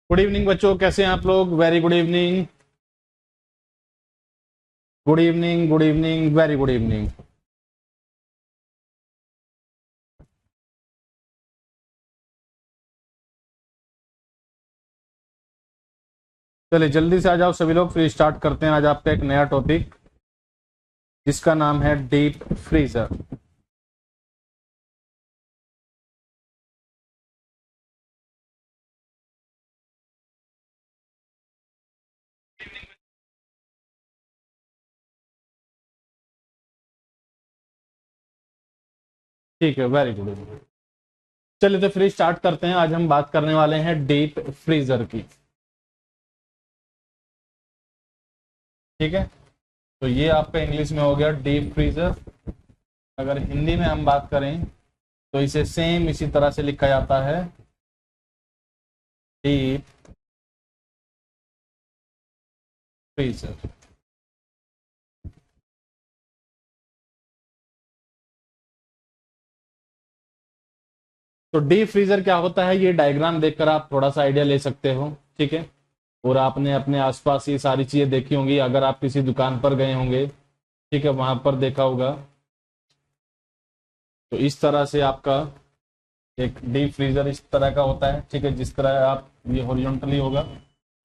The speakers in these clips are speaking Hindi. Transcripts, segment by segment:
गुड इवनिंग बच्चों, कैसे हैं आप लोग? Very good evening, good evening, good evening, very good evening. चलिए जल्दी से आ जाओ सभी लोग, फिर स्टार्ट करते हैं आज आपका एक नया टॉपिक जिसका नाम है डीप फ्रीजर। ठीक है, वेरी गुड इवनिंग। चलिए तो फिर स्टार्ट करते हैं। आज हम बात करने वाले हैं डीप फ्रीजर की। ठीक है, तो ये आपका इंग्लिश में हो गया डीप फ्रीजर। अगर हिंदी में हम बात करें तो इसे सेम इसी तरह से लिखा जाता है, डीप फ्रीजर। तो डीप फ्रीजर क्या होता है, ये डायग्राम देखकर आप थोड़ा सा आइडिया ले सकते हो। ठीक है, और आपने अपने आसपास ये सारी चीजें देखी होंगी, अगर आप किसी दुकान पर गए होंगे, ठीक है, वहां पर देखा होगा। तो इस तरह से आपका एक डीप फ्रीजर इस तरह का होता है। ठीक है, जिस तरह आप ये हॉरिजॉन्टली होगा,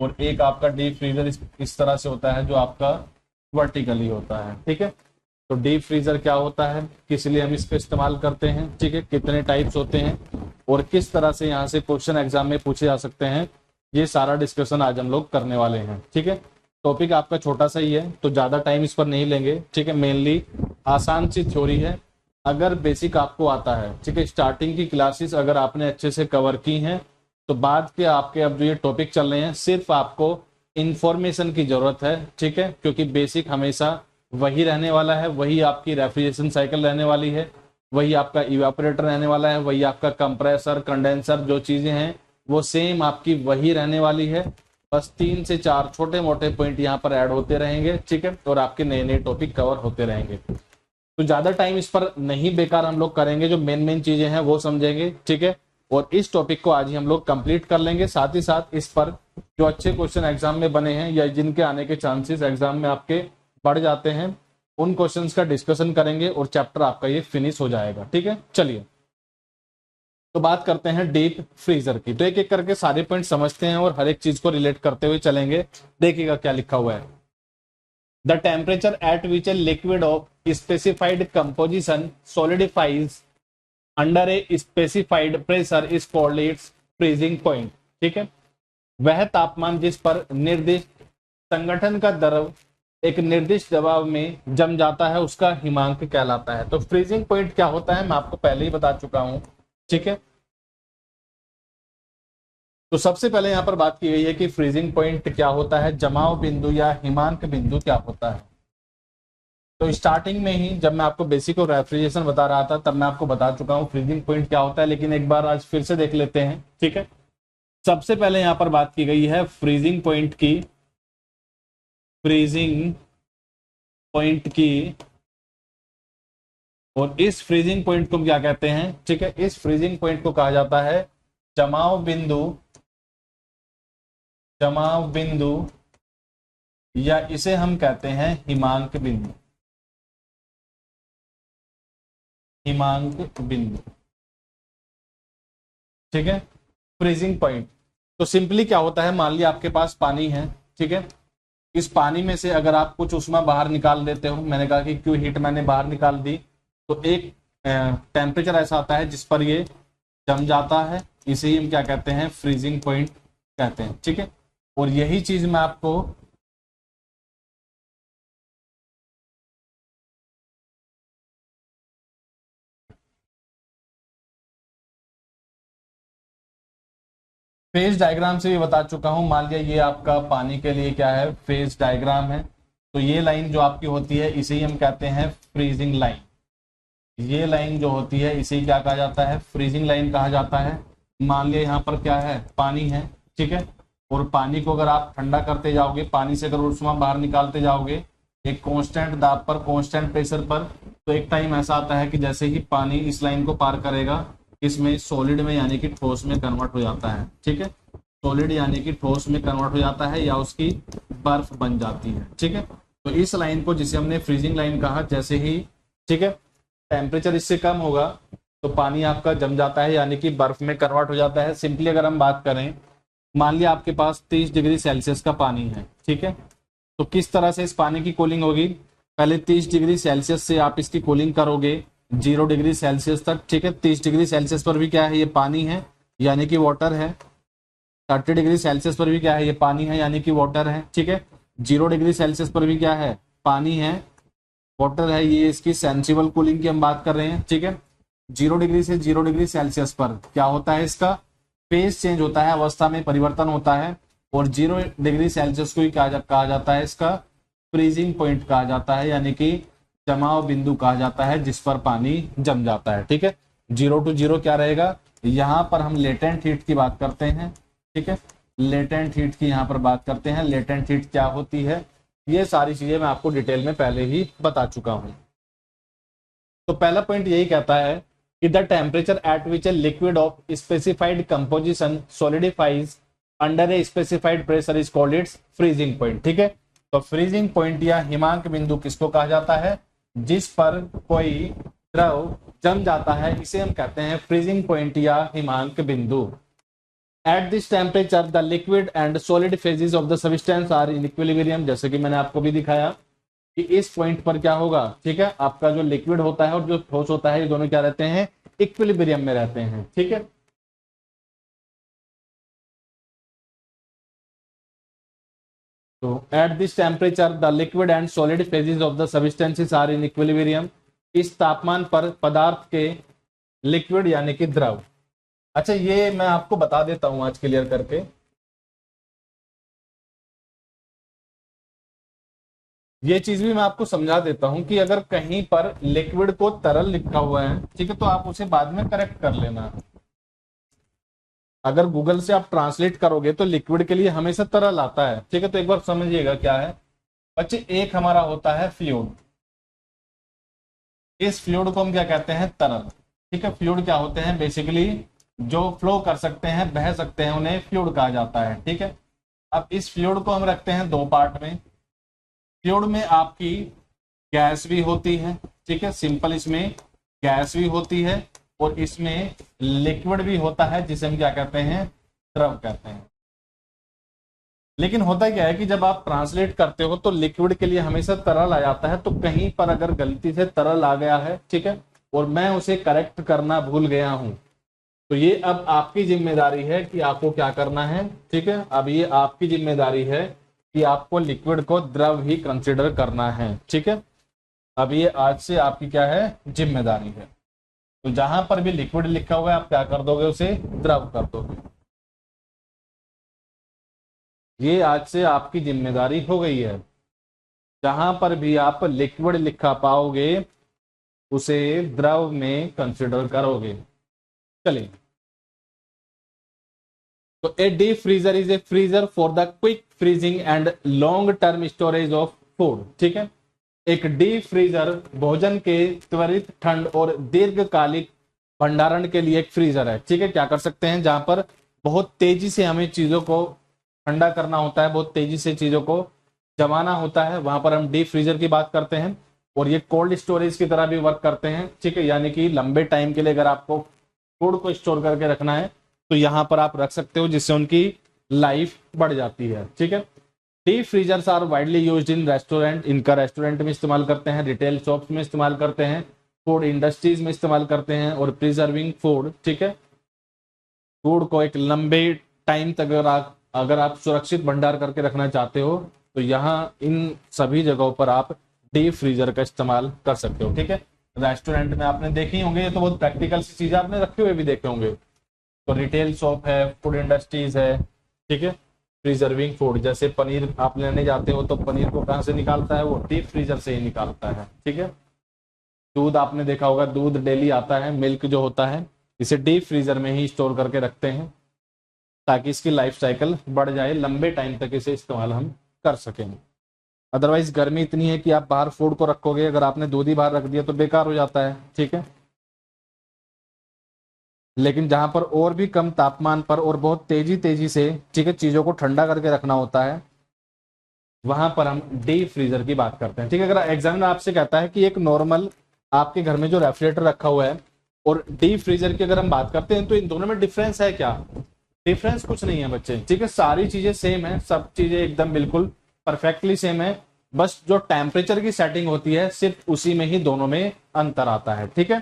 और एक आपका डीप फ्रीजर इस तरह से होता है जो आपका वर्टिकली होता है। ठीक है, तो डीप फ्रीजर क्या होता है, किस लिए हम इसका इस्तेमाल करते हैं, ठीक है, कितने टाइप्स होते हैं, और किस तरह से यहाँ से क्वेश्चन एग्जाम में पूछे जा सकते हैं, ये सारा डिस्कशन आज हम लोग करने वाले हैं। ठीक है, टॉपिक आपका छोटा सा ही है तो ज़्यादा टाइम इस पर नहीं लेंगे। ठीक है, मेनली आसान सी थ्योरी है। अगर बेसिक आपको आता है, ठीक है, स्टार्टिंग की क्लासेस अगर आपने अच्छे से कवर की हैं, तो बाद के आपके अब जो ये टॉपिक चल रहे हैं सिर्फ आपको इंफॉर्मेशन की जरूरत है। ठीक है, क्योंकि बेसिक हमेशा वही रहने वाला है, वही आपकी रेफ्रिजरेशन साइकिल रहने वाली है, वही आपका इवेपोरेटर रहने वाला है, वही आपका कंप्रेसर, कंडेंसर, जो चीजें हैं वो सेम आपकी वही रहने वाली है। बस 3 से 4 छोटे मोटे पॉइंट यहाँ पर ऐड होते रहेंगे। ठीक है, और आपके नए नए टॉपिक कवर होते रहेंगे। तो ज्यादा टाइम इस पर नहीं बेकार हम लोग करेंगे, जो मेन मेन चीजें हैं वो समझेंगे। ठीक है, और इस टॉपिक को आज ही हम लोग कंप्लीट कर लेंगे। साथ ही साथ इस पर जो अच्छे क्वेश्चन एग्जाम में बने हैं या जिनके आने के चांसेस एग्जाम में आपके बढ़ जाते हैं, उन क्वेश्चंस का डिस्कशन करेंगे और चैप्टर आपका ये फिनिश हो जाएगा। ठीक है, चलिए तो बात करते हैं डीप फ्रीजर की। तो एक एक करके सारे पॉइंट समझते हैं और हर एक चीज को रिलेट करते हुए चलेंगे। देखिएगा क्या लिखा हुआ है। The temperature at which a liquid of specified composition solidifies under a specified pressure is called its freezing point। ठीक है, वह तापमान जिस पर निर्दिष्ट संगठन का द्रव एक निर्दिष्ट दबाव में जम जाता है उसका हिमांक कहलाता है। तो फ्रीजिंग पॉइंट क्या होता है मैं आपको पहले ही बता चुका हूं। ठीक है, तो सबसे पहले यहां पर बात की गई है कि फ्रीजिंग पॉइंट क्या होता है, जमाव बिंदु या हिमांक बिंदु क्या होता है। तो स्टार्टिंग में ही जब मैं आपको बेसिक और रेफ्रिजरेशन बता रहा था तब मैं आपको बता चुका हूं फ्रीजिंग पॉइंट क्या होता है, लेकिन एक बार आज फिर से देख लेते हैं। ठीक है, सबसे पहले यहां पर बात की गई है फ्रीजिंग पॉइंट की। फ्रीजिंग पॉइंट की, और इस फ्रीजिंग पॉइंट को क्या कहते हैं? ठीक है, इस फ्रीजिंग पॉइंट को कहा जाता है जमाव बिंदु, जमाव बिंदु, या इसे हम कहते हैं हिमांक बिंदु, हिमांक बिंदु। ठीक है, फ्रीजिंग पॉइंट तो सिंपली क्या होता है, मान लिया आपके पास पानी है। ठीक है, इस पानी में से अगर आप कुछ उष्मा बाहर निकाल देते हो, मैंने कहा कि क्यों हीट मैंने बाहर निकाल दी, तो एक टेम्परेचर ऐसा आता है जिस पर ये जम जाता है, इसे ही हम क्या कहते हैं, फ्रीजिंग पॉइंट कहते हैं। ठीक है, और यही चीज मैं आपको फेज डायग्राम से भी बता चुका हूं। मान लिया ये आपका पानी के लिए क्या है, फेज डायग्राम है। तो ये लाइन जो आपकी होती है इसे ही हम कहते हैं फ्रीजिंग लाइन। ये लाइन जो होती है इसे क्या कहा जाता है, फ्रीजिंग लाइन कहा जाता है। मान लिया यहाँ पर क्या है, पानी है। ठीक है, और पानी को अगर आप ठंडा करते जाओगे, पानी से अगर उष्मा बाहर निकालते जाओगे एक कांस्टेंट दाब पर, कांस्टेंट प्रेशर पर, तो एक टाइम ऐसा आता है कि जैसे ही पानी इस लाइन को पार करेगा, इसमें सॉलिड में यानी कि ठोस में कन्वर्ट हो जाता है। ठीक है, सॉलिड यानी कि ठोस में कन्वर्ट हो जाता है या उसकी बर्फ बन जाती है। ठीक है, तो इस लाइन को जिसे हमने फ्रीजिंग लाइन कहा, जैसे ही ठीक है टेम्परेचर इससे कम होगा तो पानी आपका जम जाता है यानी कि बर्फ में कन्वर्ट हो जाता है। सिंपली अगर हम बात करें, मान लिया आपके पास 30 डिग्री सेल्सियस का पानी है, ठीक है, तो किस तरह से इस पानी की कूलिंग होगी? पहले 30 डिग्री सेल्सियस से आप इसकी कूलिंग करोगे 0 डिग्री सेल्सियस तक। ठीक है, 30 डिग्री सेल्सियस पर भी क्या है? ये पानी है यानी कि वाटर है। 30 डिग्री सेल्सियस पर भी क्या है? ये पानी है यानी कि वाटर है। ठीक है, 0 डिग्री सेल्सियस पर भी क्या है? पानी है, वाटर है। ये इसकी सेंसिबल कूलिंग की हम बात कर रहे हैं। ठीक है, 0 डिग्री से 0 डिग्री सेल्सियस पर क्या होता है? इसका फेज चेंज होता है, अवस्था में परिवर्तन होता है। और 0 डिग्री सेल्सियस को ही कहा जाता है इसका फ्रीजिंग पॉइंट कहा जाता है, यानी कि जमाव बिंदु कहा जाता है जिस पर पानी जम जाता है। ठीक है, 0 टू 0 क्या रहेगा? यहाँ पर हम लेटेंट हीट की बात करते हैं। ठीक है, लेटेंट हीट की यहाँ पर बात करते हैं। लेटेंट हीट क्या होती है? ये सारी चीजें मैं आपको डिटेल में पहले ही बता चुका हूं। तो पहला पॉइंट यही कहता है कि the temperature at which a liquid of specified composition solidifies under a specified pressure is called its freezing point. ठीक है, तो फ्रीजिंग पॉइंट या हिमांक बिंदु किसको कहा जाता है? जिस पर कोई द्रव जम जाता है, इसे हम कहते हैं फ्रीजिंग पॉइंट या हिमांक बिंदु। At this temperature the liquid and solid phases of the substance are in equilibrium. जैसे कि मैंने आपको भी दिखाया कि इस पॉइंट पर क्या होगा? ठीक है, आपका जो लिक्विड होता है और जो ठोस होता है, ये दोनों क्या रहते हैं? इक्विलिब्रियम में रहते हैं। ठीक है, तो at this temperature the liquid and solid phases of the substances are in equilibrium. इस तापमान पर पदार्थ के लिक्विड यानी कि द्रव। अच्छा, ये मैं आपको बता देता हूं आज क्लियर करके। ये चीज भी मैं आपको समझा देता हूं कि अगर कहीं पर लिक्विड को तरल लिखा हुआ है, ठीक है, तो आप उसे बाद में करेक्ट कर लेना। अगर गूगल से आप ट्रांसलेट करोगे तो लिक्विड के लिए हमेशा तरल आता है। ठीक है, तो एक बार समझिएगा क्या है बच्चे। एक हमारा होता है फ्लूइड, इस फ्लूइड को हम क्या कहते हैं? तरल। ठीक है, फ्लूइड क्या होते हैं? बेसिकली जो फ्लो कर सकते हैं, बह सकते हैं, उन्हें फ्लूइड कहा जाता है। ठीक है, अब इस फ्लूइड को हम रखते हैं दो पार्ट में। फ्लूइड में आपकी गैस भी होती है। ठीक है, सिंपल इसमें गैस भी होती है और इसमें लिक्विड भी होता है जिसे हम क्या कहते हैं? द्रव कहते हैं। लेकिन होता क्या है कि जब आप ट्रांसलेट करते हो तो लिक्विड के लिए हमेशा तरल आ जाता है। तो कहीं पर अगर गलती से तरल आ गया है, ठीक है, और मैं उसे करेक्ट करना भूल गया हूं, तो ये अब आपकी जिम्मेदारी है कि आपको क्या करना है। ठीक है, अब ये आपकी जिम्मेदारी है कि आपको लिक्विड को द्रव ही कंसिडर करना है। ठीक है, अब ये आज से आपकी क्या है? जिम्मेदारी है। तो जहां पर भी लिक्विड लिखा हुआ है, आप क्या कर दोगे? उसे द्रव कर दोगे। ये आज से आपकी जिम्मेदारी हो गई है। जहां पर भी आप लिक्विड लिखा पाओगे उसे द्रव में कंसिडर करोगे। चलिए, तो a deep freezer is a freezer for the quick freezing and long term storage of food. ठीक है, एक डीप फ्रीजर भोजन के त्वरित ठंड और दीर्घकालिक भंडारण के लिए एक फ्रीजर है। ठीक है, क्या कर सकते हैं? जहां पर बहुत तेजी से हमें चीजों को ठंडा करना होता है, बहुत तेजी से चीजों को जमाना होता है, वहां पर हम डीप फ्रीजर की बात करते हैं। और ये कोल्ड स्टोरेज की तरह भी वर्क करते हैं। ठीक है, यानी कि लंबे टाइम के लिए अगर आपको फूड को स्टोर करके रखना है तो यहाँ पर आप रख सकते हो, जिससे उनकी लाइफ बढ़ जाती है। ठीक है, deep freezers are widely used in restaurant. इनका रेस्टोरेंट में इस्तेमाल करते हैं, रिटेल शॉप्स में इस्तेमाल करते हैं, फूड इंडस्ट्रीज में इस्तेमाल करते हैं। और प्रिजर्विंग फूड, ठीक है, फूड को एक लंबे टाइम तक अगर आप सुरक्षित भंडार करके रखना चाहते हो तो यहाँ इन सभी जगहों पर आप डीप फ्रीजर का इस्तेमाल कर सकते हो। ठीक है, रेस्टोरेंट में आपने देखे होंगे, ये तो बहुत प्रैक्टिकल सी चीजें आपने रखे हुए भी देखे होंगे। तो रिटेल शॉप है, फूड इंडस्ट्रीज है, ठीक है, प्रिजर्विंग फूड, जैसे पनीर आप लेने जाते हो तो पनीर को कहाँ से निकालता है? वो डीप फ्रीजर से ही निकालता है। ठीक है, दूध आपने देखा होगा, दूध डेली आता है, मिल्क जो होता है, इसे डीप फ्रीजर में ही स्टोर करके रखते हैं ताकि इसकी लाइफ साइकिल बढ़ जाए, लंबे टाइम तक इसे इस्तेमाल हम कर सकें। अदरवाइज गर्मी इतनी है कि आप बाहर फूड को रखोगे, अगर आपने दूध ही बाहर रख दिया तो बेकार हो जाता है। ठीक है, लेकिन जहां पर और भी कम तापमान पर और बहुत तेजी तेजी से, ठीक है, चीजों को ठंडा करके रखना होता है, वहां पर हम डीप फ्रीजर की बात करते हैं। ठीक है, अगर एग्जामिनर आपसे कहता है कि एक नॉर्मल आपके घर में जो रेफ्रिजरेटर रखा हुआ है और डीप फ्रीजर की अगर हम बात करते हैं, तो इन दोनों में डिफरेंस है क्या? डिफरेंस कुछ नहीं है बच्चे, ठीक है, सारी चीजें सेम है, सब चीजें एकदम बिल्कुल परफेक्टली सेम है, बस जो टेम्परेचर की सेटिंग होती है सिर्फ उसी में ही दोनों में अंतर आता है। ठीक है,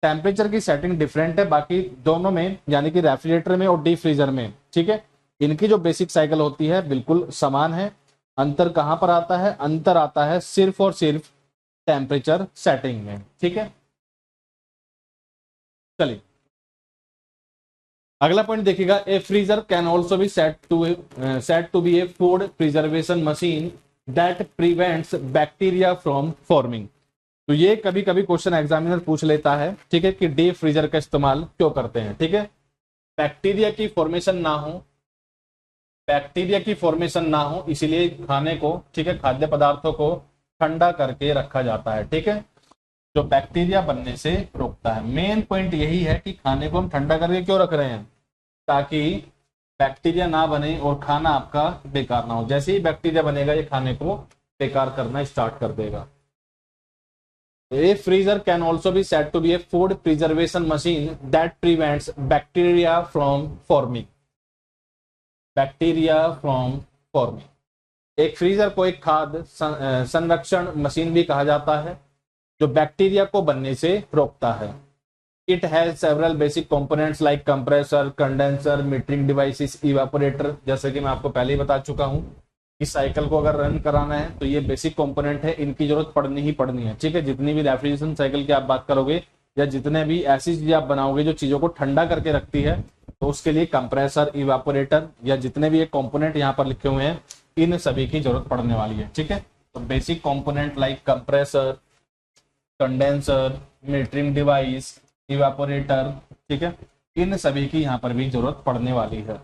टेम्परेचर की सेटिंग डिफरेंट है, बाकी दोनों में यानी कि रेफ्रिजरेटर में और डीप फ्रीजर में, ठीक है, इनकी जो बेसिक साइकिल होती है बिल्कुल समान है। अंतर कहां पर आता है? अंतर आता है सिर्फ और सिर्फ टेम्परेचर सेटिंग में। ठीक है, चलिए अगला पॉइंट देखिएगा, a freezer can also be set to be a food preservation machine that prevents bacteria from forming. तो ये कभी कभी क्वेश्चन एग्जामिनर पूछ लेता है, ठीक है, कि डीप फ्रीजर का इस्तेमाल क्यों करते हैं? ठीक है, बैक्टीरिया की फॉर्मेशन ना हो, बैक्टीरिया की फॉर्मेशन ना हो इसीलिए खाने को, ठीक है, खाद्य पदार्थों को ठंडा करके रखा जाता है। ठीक है, जो बैक्टीरिया बनने से रोकता है। मेन पॉइंट यही है कि खाने को हम ठंडा करके क्यों रख रहे हैं? ताकि बैक्टीरिया ना बने और खाना आपका बेकार ना हो। जैसे ही बैक्टीरिया बनेगा ये खाने को बेकार करना स्टार्ट कर देगा। A freezer can also be said to be a food preservation machine that prevents bacteria from forming. Bacteria from forming. एक फ्रीजर को एक खाद्य संरक्षण मशीन भी कहा जाता है जो बैक्टीरिया को बनने से रोकता है। It has several basic components like compressor, condenser, metering devices, evaporator. जैसे कि मैं आपको पहले ही बता चुका हूं, इस साइकिल को अगर रन कराना है तो ये बेसिक कंपोनेंट है, इनकी जरूरत पड़नी ही पड़नी है। ठीक है, जितनी भी रेफ्रिजरेशन साइकिल की आप बात करोगे या जितने भी ऐसी चीजें आप बनाओगे जो चीजों को ठंडा करके रखती है, तो उसके लिए कंप्रेसर, इवापोरेटर या जितने भी ये कंपोनेंट यहाँ पर लिखे हुए हैं, इन सभी की जरूरत पड़ने वाली है। ठीक है, तो basic component like compressor, condenser, metering device, evaporator, ठीक है, इन सभी की यहाँ पर भी जरूरत पड़ने वाली है।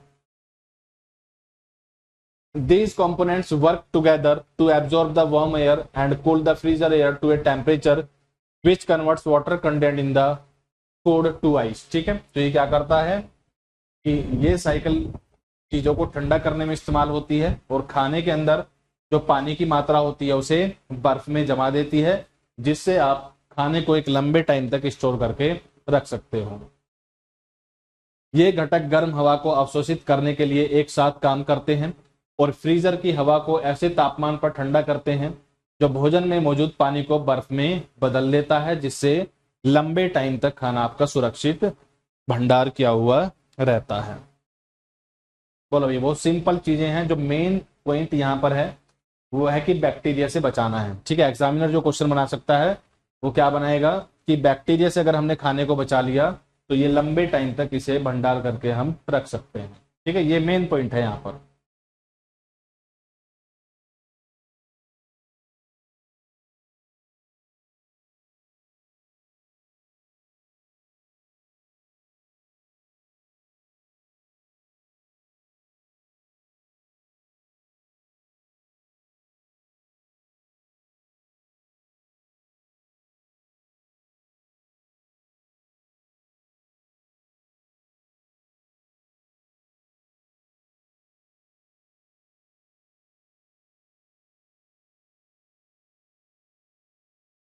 These components work together to absorb the warm air and cool the freezer air to a temperature which converts water contained in the food to ice। ठीक है, तो ये क्या करता है कि ये साइकिल चीजों को ठंडा करने में इस्तेमाल होती है और खाने के अंदर जो पानी की मात्रा होती है उसे बर्फ में जमा देती है, जिससे आप खाने को एक लंबे टाइम तक स्टोर करके रख सकते हो। ये घटक गर्म हवा को अवशोषित करने के लिए एक साथ काम करते हैं और फ्रीजर की हवा को ऐसे तापमान पर ठंडा करते हैं जो भोजन में मौजूद पानी को बर्फ में बदल देता है, जिससे लंबे टाइम तक खाना आपका सुरक्षित भंडार किया हुआ रहता है। बोलो, ये बहुत सिंपल चीजें हैं। जो मेन पॉइंट यहाँ पर है वो है कि बैक्टीरिया से बचाना है। ठीक है, एग्जामिनर जो क्वेश्चन बना सकता है वो क्या बनाएगा कि बैक्टीरिया से अगर हमने खाने को बचा लिया तो ये लंबे टाइम तक इसे भंडार करके हम रख सकते हैं। ठीक है, ये मेन पॉइंट है यहाँ पर।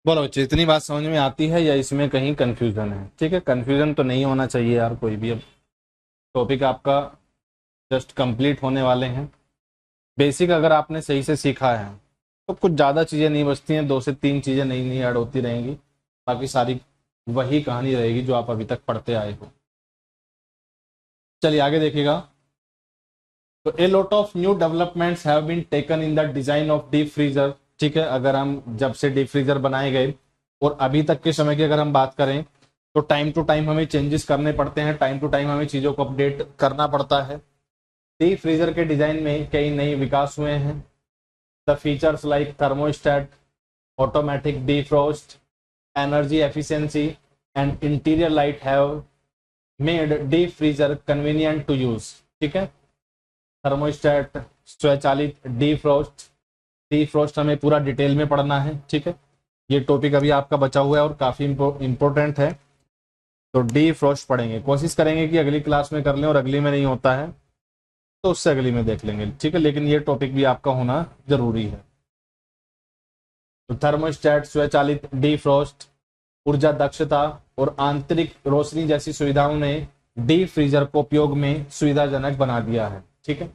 बोलो बच्चे, इतनी बात समझ में आती है या इसमें कहीं कंफ्यूजन है? ठीक है, कंफ्यूजन तो नहीं होना चाहिए यार कोई भी। अब टॉपिक आपका जस्ट कंप्लीट होने वाले हैं। बेसिक अगर आपने सही से सीखा है तो कुछ ज़्यादा चीज़ें नहीं बचती हैं, 2 से 3 चीज़ें नई नई ऐड होती रहेंगी, बाकी सारी वही कहानी रहेगी जो आप अभी तक पढ़ते आए हो। चलिए आगे देखिएगा। तो a lot of new developments have been taken in the design of deep freezer. ठीक है, अगर हम जब से डीप फ्रीजर बनाए गए और अभी तक के समय की अगर हम बात करें तो टाइम टू टाइम हमें चेंजेस करने पड़ते हैं, टाइम टू टाइम हमें चीज़ों को अपडेट करना पड़ता है। डीप फ्रीजर के डिजाइन में कई नए विकास हुए हैं। The features like thermostat, automatic defrost, energy efficiency and interior light have made deep freezer convenient to use। ठीक है, थर्मोस्टेट, स्वचालित defrost हमें पूरा डिटेल में पढ़ना है। ठीक है, ये टॉपिक अभी आपका बचा हुआ है और काफी इंपॉर्टेंट है। तो डी फ्रोस्ट पढ़ेंगे, कोशिश करेंगे कि अगली क्लास में कर लें, और अगली में नहीं होता है तो उससे अगली में देख लेंगे, ठीक है। लेकिन ये टॉपिक भी आपका होना जरूरी है। तो थर्मोस्टेट, स्वचालित डी फ्रोस्ट, ऊर्जा दक्षता और आंतरिक रोशनी जैसी सुविधाओं ने डी फ्रीजर को उपयोग में सुविधाजनक बना दिया है, ठीक है।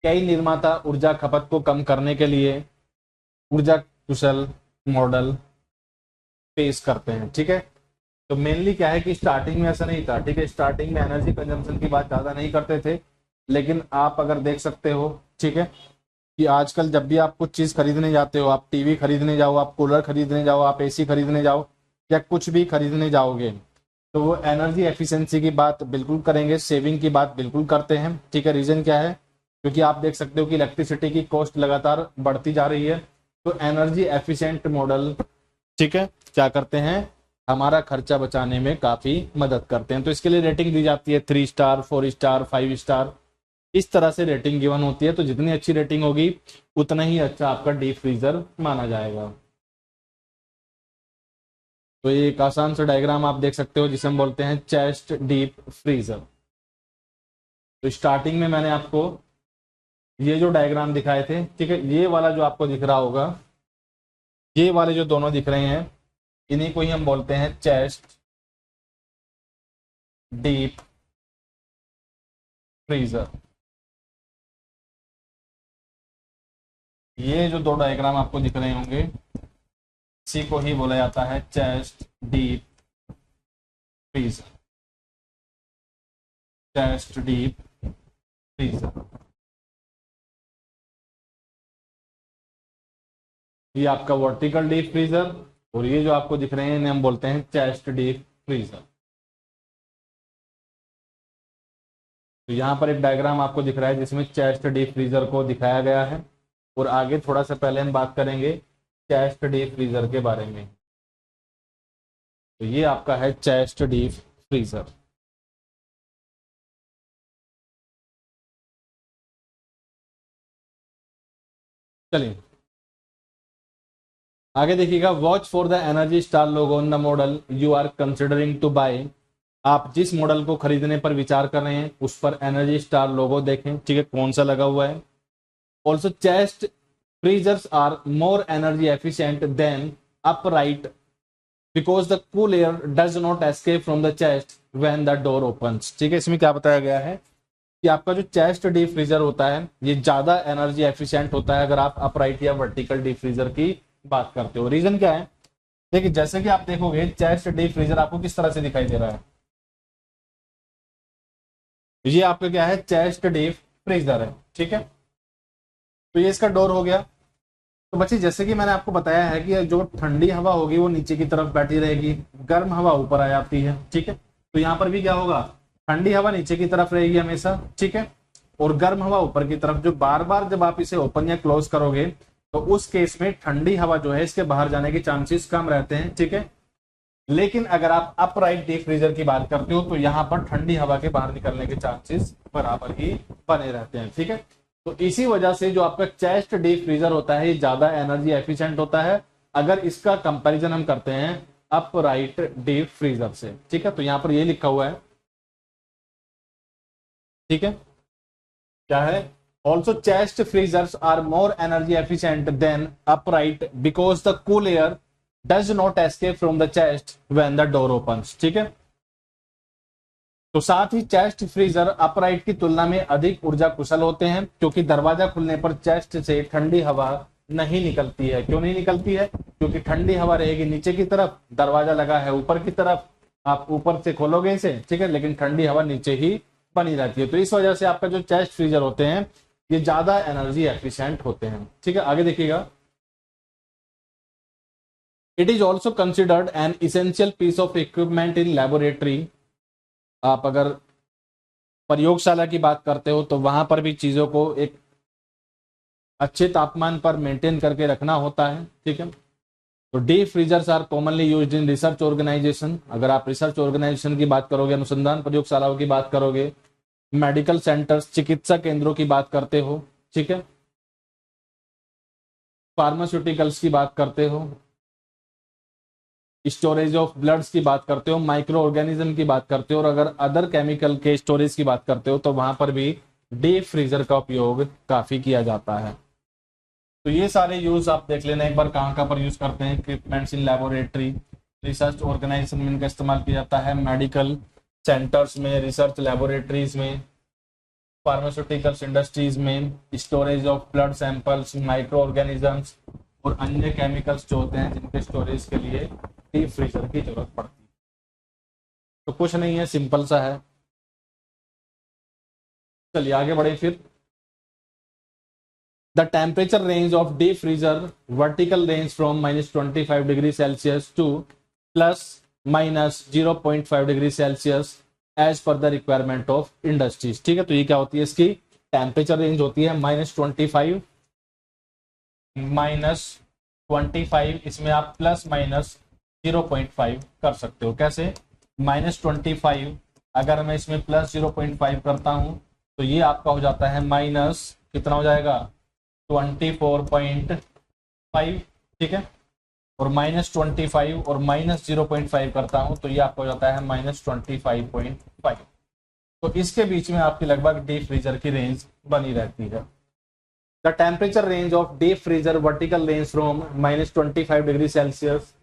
कई निर्माता ऊर्जा खपत को कम करने के लिए ऊर्जा कुशल मॉडल पेश करते हैं, ठीक है। तो मेनली क्या है कि स्टार्टिंग में ऐसा नहीं था, ठीक है। स्टार्टिंग में एनर्जी कंजम्पशन की बात ज्यादा नहीं करते थे, लेकिन आप अगर देख सकते हो, ठीक है, कि आजकल जब भी आप कुछ चीज खरीदने जाते हो, आप टीवी खरीदने जाओ, आप कूलर खरीदने जाओ, आप एसी खरीदने जाओ, या कुछ भी खरीदने जाओगे, तो वो एनर्जी एफिशिएंसी की बात बिल्कुल करेंगे, सेविंग की बात बिल्कुल करते हैं, ठीक है। रीजन क्या है? क्योंकि आप देख सकते हो कि इलेक्ट्रिसिटी की कॉस्ट लगातार बढ़ती जा रही है, तो एनर्जी एफिशिएंट मॉडल, ठीक है, क्या करते हैं, हमारा खर्चा बचाने में काफी मदद करते हैं। तो इसके लिए रेटिंग दी जाती है 3 स्टार, 4 स्टार, 5 स्टार, इस तरह से रेटिंग गिवन होती है। तो जितनी अच्छी रेटिंग होगी उतना ही अच्छा आपका डीप फ्रीजर माना जाएगा। तो ये एक आसान सा डायग्राम आप देख सकते हो जिसे हम बोलते हैं चेस्ट डीप फ्रीजर। तो स्टार्टिंग में मैंने आपको ये जो डायग्राम दिखाए थे, ठीक है, ये वाला जो आपको दिख रहा होगा, ये वाले जो दोनों दिख रहे हैं, इन्हीं को ही हम बोलते हैं चेस्ट डीप फ्रीजर। ये जो दो डायग्राम आपको दिख रहे होंगे, इसी को ही बोला जाता है chest deep freezer. Chest deep freezer, ये आपका वर्टिकल डीप फ्रीजर, और ये जो आपको दिख रहे हैं इन्हें हम बोलते हैं चेस्ट डीप फ्रीजर। तो यहाँ पर एक डायग्राम आपको दिख रहा है जिसमें चेस्ट डीप फ्रीजर को दिखाया गया है, और आगे थोड़ा सा पहले हम बात करेंगे चेस्ट डीप फ्रीजर के बारे में। तो ये आपका है चेस्ट डीप फ्रीजर। चलिए आगे देखिएगा, watch for the energy star logo on the model you are considering to buy. आप जिस मॉडल को खरीदने पर विचार कर रहे हैं उस पर एनर्जी स्टार लोगो देखें, ठीक है, कौन सा लगा हुआ है। Also chest freezers are more energy efficient than upright because the cool air does not escape from the chest when the door opens. ठीक है, इसमें क्या बताया गया है कि आपका जो चेस्ट डीप फ्रीजर होता है ये ज्यादा एनर्जी एफिशिएंट होता है अगर आप अपराइट या वर्टिकल डीप फ्रीजर की बात करते हो। रीजन क्या है? देखिए, जैसे कि आप देखोगे चेस्ट डीप फ्रीजर आपको किस तरह से दिखाई दे रहा है, ये आपका क्या है, चेस्ट डीप फ्रीजर है, ठीक है। तो ये इसका डोर हो गया। तो बच्चे जैसे कि मैंने आपको बताया है कि जो ठंडी हवा होगी वो नीचे की तरफ बैठी रहेगी, गर्म हवा ऊपर आ जाती है, ठीक है। तो यहाँ पर भी क्या होगा, ठंडी हवा नीचे की तरफ रहेगी हमेशा, ठीक है, और गर्म हवा ऊपर की तरफ। जो बार बार जब आप इसे ओपन या क्लोज करोगे तो उस केस में ठंडी हवा जो है इसके बाहर जाने के चांसेस कम रहते हैं, ठीक है। लेकिन अगर आप अपराइट डीप फ्रीजर की बात करते हो तो यहाँ पर ठंडी हवा के बाहर निकलने के चांसेस बराबर ही बने रहते हैं, ठीक है। तो इसी वजह से जो आपका चेस्ट डीप फ्रीजर होता है ये ज्यादा एनर्जी एफिशिएंट होता है अगर इसका कंपैरिजन हम करते हैं अपराइट डीप फ्रीजर से, ठीक है। तो यहाँ पर ये लिखा हुआ है, ठीक है, क्या है, also chest freezers are more energy efficient than upright because the cool air does not escape from the chest when the door opens, ठीक है। तो साथ ही चेस्ट फ्रीजर अपराइट की तुलना में अधिक ऊर्जा कुशल होते हैं क्योंकि दरवाजा खुलने पर चेस्ट से ठंडी हवा नहीं निकलती है। क्यों नहीं निकलती है? क्योंकि ठंडी हवा रहेगी नीचे की तरफ, दरवाजा लगा है ऊपर की तरफ, आप ऊपर से खोलोगे इसे, ठीक है, लेकिन ठंडी हवा नीचे ही बनी रहती है। तो इस वजह से आपका जो चेस्ट फ्रीजर होते हैं ये ज्यादा एनर्जी एफिशिएंट होते हैं, ठीक है। आगे देखिएगा, it is also considered an essential piece of equipment in laboratory. आप अगर प्रयोगशाला की बात करते हो तो वहां पर भी चीजों को एक अच्छे तापमान पर मेंटेन करके रखना होता है, ठीक है। तो deep freezers are commonly used in research organisation. अगर आप रिसर्च ऑर्गेनाइजेशन की बात करोगे, अनुसंधान प्रयोगशालाओं की बात करोगे, मेडिकल सेंटर्स, चिकित्सा केंद्रों की बात करते हो, ठीक है, फार्मास्यूटिकल्स की बात करते हो, स्टोरेज ऑफ ब्लड्स की बात करते हो, माइक्रो ऑर्गेनिज्म की बात करते हो, और अगर अदर केमिकल के स्टोरेज की बात करते हो तो वहां पर भी डीप फ्रीजर का उपयोग काफी किया जाता है। तो ये सारे यूज आप देख लेना एक बार कहाँ कहाँ पर यूज करते हैं। Equipments in laboratory, research organisation में इनका इस्तेमाल किया जाता है, मेडिकल सेंटर्स में, रिसर्च लेबोरेटरीज में, फार्मास्यूटिकल्स इंडस्ट्रीज में, storage of blood samples, micro organisms और अन्य केमिकल्स जो होते हैं जिनके स्टोरेज के लिए डीप फ्रीजर की जरूरत पड़ती है। तो कुछ नहीं है, सिंपल सा है। चलिए आगे बढ़े फिर। The temperature range of deep freezer vertical range from -25 degree Celsius to ±0.5 degree Celsius as per the requirement of industries. ठीक है, तो ये क्या होती है, इसकी टेम्परेचर रेंज होती है -25 इसमें आप ±0.5 कर सकते हो। कैसे? -25 अगर मैं इसमें +0.5 करता हूं तो ये आपका हो जाता है माइनस, कितना हो जाएगा, 24.5। ठीक है, और -25 और -0.5 करता हूं तो ये आपका हो जाता है -25.5। तो इसके बीच में आपकी लगभग डीप फ्रीजर की रेंज बनी रहती है। The temperature range of deep freezer vertical range from -25 degree Celsius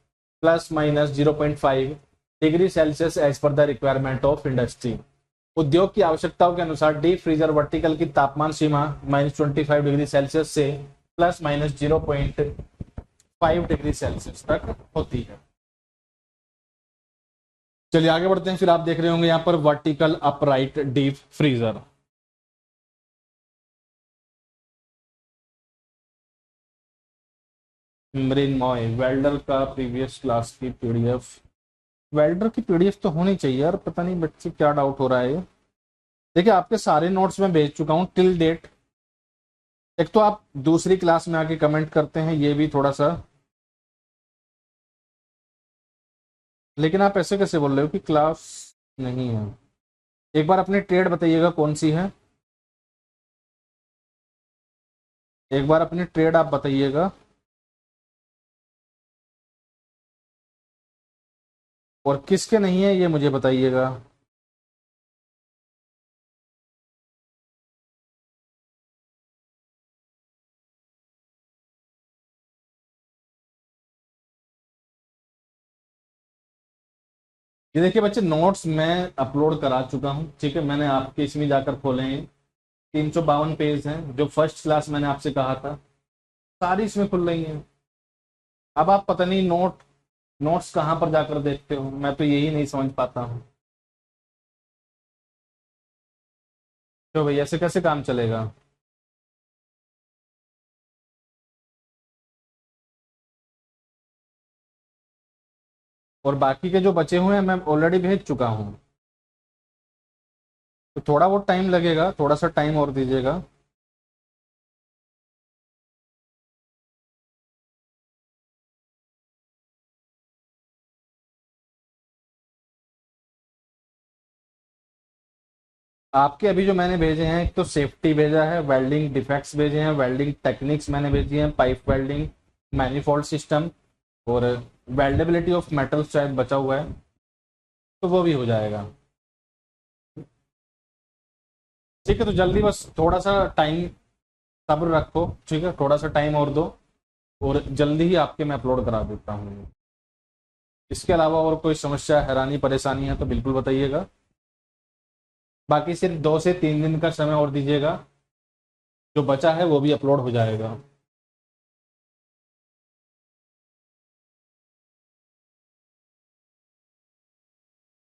±0.5 degree Celsius as per the requirement of industry. उद्योग की आवश्यकताओं के अनुसार डीप फ्रीजर वर्टिकल की तापमान सीमा -25 डिग्री सेल्सियस से ±0.5 डिग्री सेल्सियस तक होती है। चलिए आगे बढ़ते हैं। फिर आप देख रहे होंगे यहां पर vertical upright deep freezer. Mrinmay welder का प्रीवियस क्लास की पीडीएफ, वेल्डर की पीडीएफ तो होनी चाहिए यार, पता नहीं बच्चे क्या डाउट हो रहा है। देखिए आपके सारे नोट्स में भेज चुका हूं टिल डेट। एक तो आप दूसरी क्लास में आके कमेंट करते हैं, ये भी थोड़ा सा, लेकिन आप ऐसे कैसे बोल रहे हो कि क्लास नहीं है। एक बार अपनी ट्रेड बताइएगा कौन सी है, एक बार अपनी ट्रेड आप बताइएगा, और किसके नहीं है ये मुझे बताइएगा। ये देखिए बच्चे, नोट्स मैं अपलोड करा चुका हूँ। ठीक है, मैंने आपके इसमें जाकर खोले हैं, 352 पेज हैं, जो फर्स्ट क्लास मैंने आपसे कहा था सारी इसमें खुल रही हैं। अब आप पता नहीं नोट्स कहाँ पर जाकर देखते हो, मैं तो यही नहीं समझ पाता हूँ। तो भाई ऐसे कैसे काम चलेगा। और बाकी के जो बचे हुए हैं मैं ऑलरेडी भेज चुका हूँ, तो थोड़ा बहुत टाइम लगेगा, थोड़ा सा टाइम और दीजिएगा। आपके अभी जो मैंने भेजे हैं, एक तो सेफ्टी भेजा है, वेल्डिंग डिफेक्ट्स भेजे हैं, वेल्डिंग टेक्निक्स मैंने भेजी हैं, पाइप वेल्डिंग, मैनिफोल्ड सिस्टम, और वेल्डेबिलिटी ऑफ मेटल शायद बचा हुआ है, तो वो भी हो जाएगा। ठीक है, तो जल्दी बस थोड़ा सा टाइम सब्र रखो। ठीक है, थोड़ा सा टाइम और दो, और जल्दी ही आपके मैं अपलोड करा देता हूँ। इसके अलावा और कोई समस्या, हैरानी, परेशानी है तो बिल्कुल बताइएगा। बाकी सिर्फ 2 से 3 दिन का समय और दीजिएगा, जो बचा है वो भी अपलोड हो जाएगा।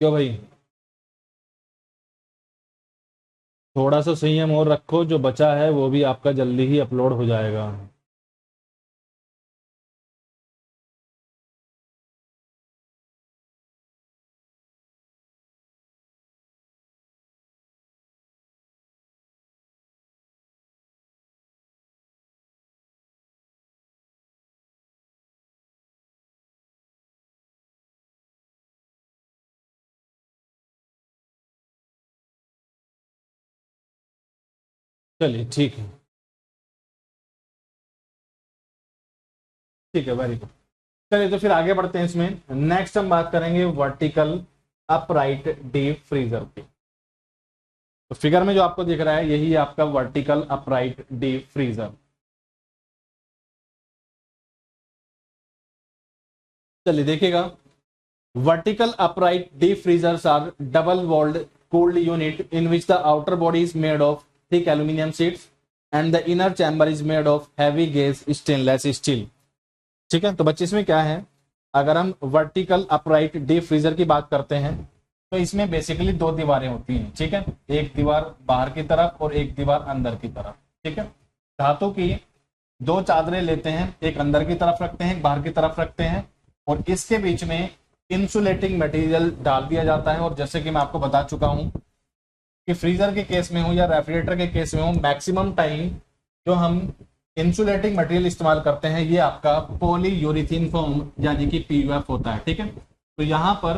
क्यों भाई, थोड़ा सा संयम और रखो, जो बचा है वो भी आपका जल्दी ही अपलोड हो जाएगा। चलिए ठीक है, ठीक है, वेरी गुड। चलिए तो फिर आगे बढ़ते हैं इसमें। नेक्स्ट हम बात करेंगे वर्टिकल अपराइट डीप फ्रीजर की। तो फिगर में जो आपको दिख रहा है यही आपका वर्टिकल अपराइट डीप फ्रीजर। चलिए देखिएगा, vertical upright deep freezers are double walled cooled unit in which the outer body is made of thick aluminum sheets and the inner chamber is made of heavy gauge stainless steel। ठीक है, तो बच्चे इसमें क्या है, अगर हम वर्टिकल अपराइट डीप फ्रीजर की बात करते हैं तो इसमें बेसिकली दो दीवारें होती हैं। ठीक है, एक दीवार बाहर की तरफ और एक दीवार अंदर की तरफ। ठीक है, धातु की दो चादरें लेते हैं, एक अंदर की तरफ रखते हैं, एक बाहर की तरफ रखते हैं, और इसके बीच में इंसुलेटिंग मटेरियल डाल दिया जाता है। और जैसे कि मैं आपको बता चुका हूं कि फ्रीजर के केस में हो या रेफ्रिजरेटर के केस में हो, मैक्सिमम टाइम जो हम इंसुलेटिंग मटेरियल इस्तेमाल करते हैं ये आपका पॉलीयूरेथीन फोम यानी कि पीयूएफ होता है। ठीक है, तो यहाँ पर